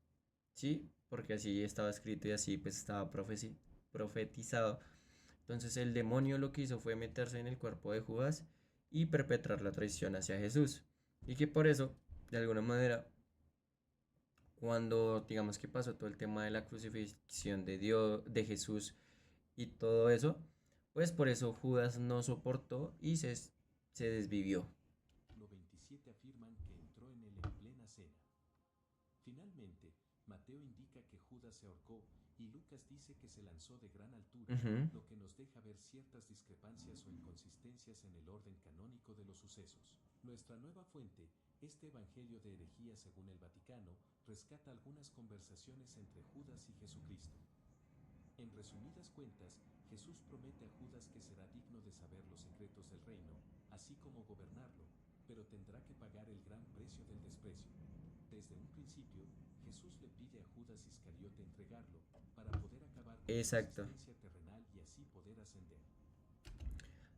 ¿sí? Porque así estaba escrito y así pues estaba profetizado. Entonces el demonio lo que hizo fue meterse en el cuerpo de Judas y perpetrar la traición hacia Jesús. Y que por eso, de alguna manera, cuando digamos que pasó todo el tema de la crucifixión de Dios, de Jesús y todo eso, pues por eso Judas no soportó y se desvivió. Lo 27 afirman que entró en él en plena cena. Finalmente, Mateo indica que Judas se ahorcó y Lucas dice que se lanzó de gran altura, Ujú. lo que nos deja ver ciertas discrepancias o inconsistencias en el orden canónico de los sucesos. Nuestra nueva fuente, este Evangelio de herejía según el Vaticano, rescata algunas conversaciones entre Judas y Jesucristo. En resumidas cuentas, Jesús promete a Judas que será digno de saber los secretos del reino, así como gobernarlo, pero tendrá que pagar el gran precio del desprecio. Desde un principio, Jesús le pide a Judas Iscariote entregarlo, para poder acabar con su Exacto. existencia terrenal y así poder ascender.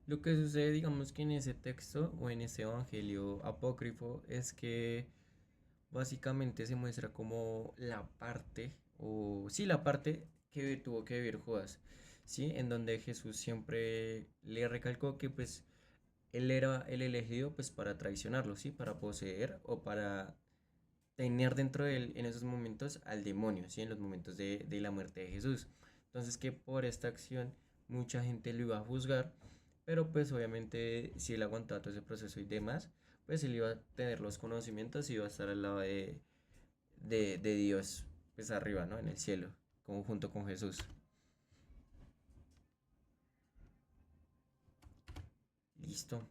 Lo que sucede, digamos que en ese texto o en ese evangelio apócrifo es que básicamente se muestra como la parte, o sí, la parte que tuvo que vivir Judas, ¿sí? En donde Jesús siempre le recalcó que pues él era el elegido pues para traicionarlo, ¿sí? Para poseer o para tener dentro de él en esos momentos al demonio, ¿sí? En los momentos de la muerte de Jesús. Entonces que por esta acción mucha gente lo iba a juzgar, pero pues obviamente si él aguantaba todo ese proceso y demás, pues él iba a tener los conocimientos y iba a estar al lado de Dios, pues arriba, ¿no? En el cielo, como junto con Jesús. Listo,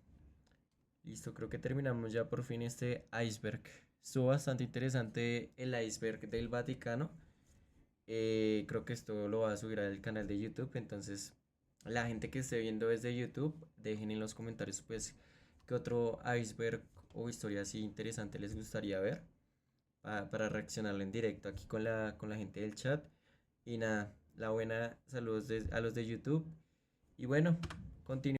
listo, creo que terminamos ya por fin este iceberg. Estuvo bastante interesante el iceberg del Vaticano. Creo que esto lo va a subir al canal de YouTube, entonces la gente que esté viendo desde YouTube, dejen en los comentarios pues qué otro iceberg o historia así interesante les gustaría ver para reaccionarlo en directo aquí con la gente del chat. Y nada, la buena, saludos a los de YouTube. Y bueno, continuamos.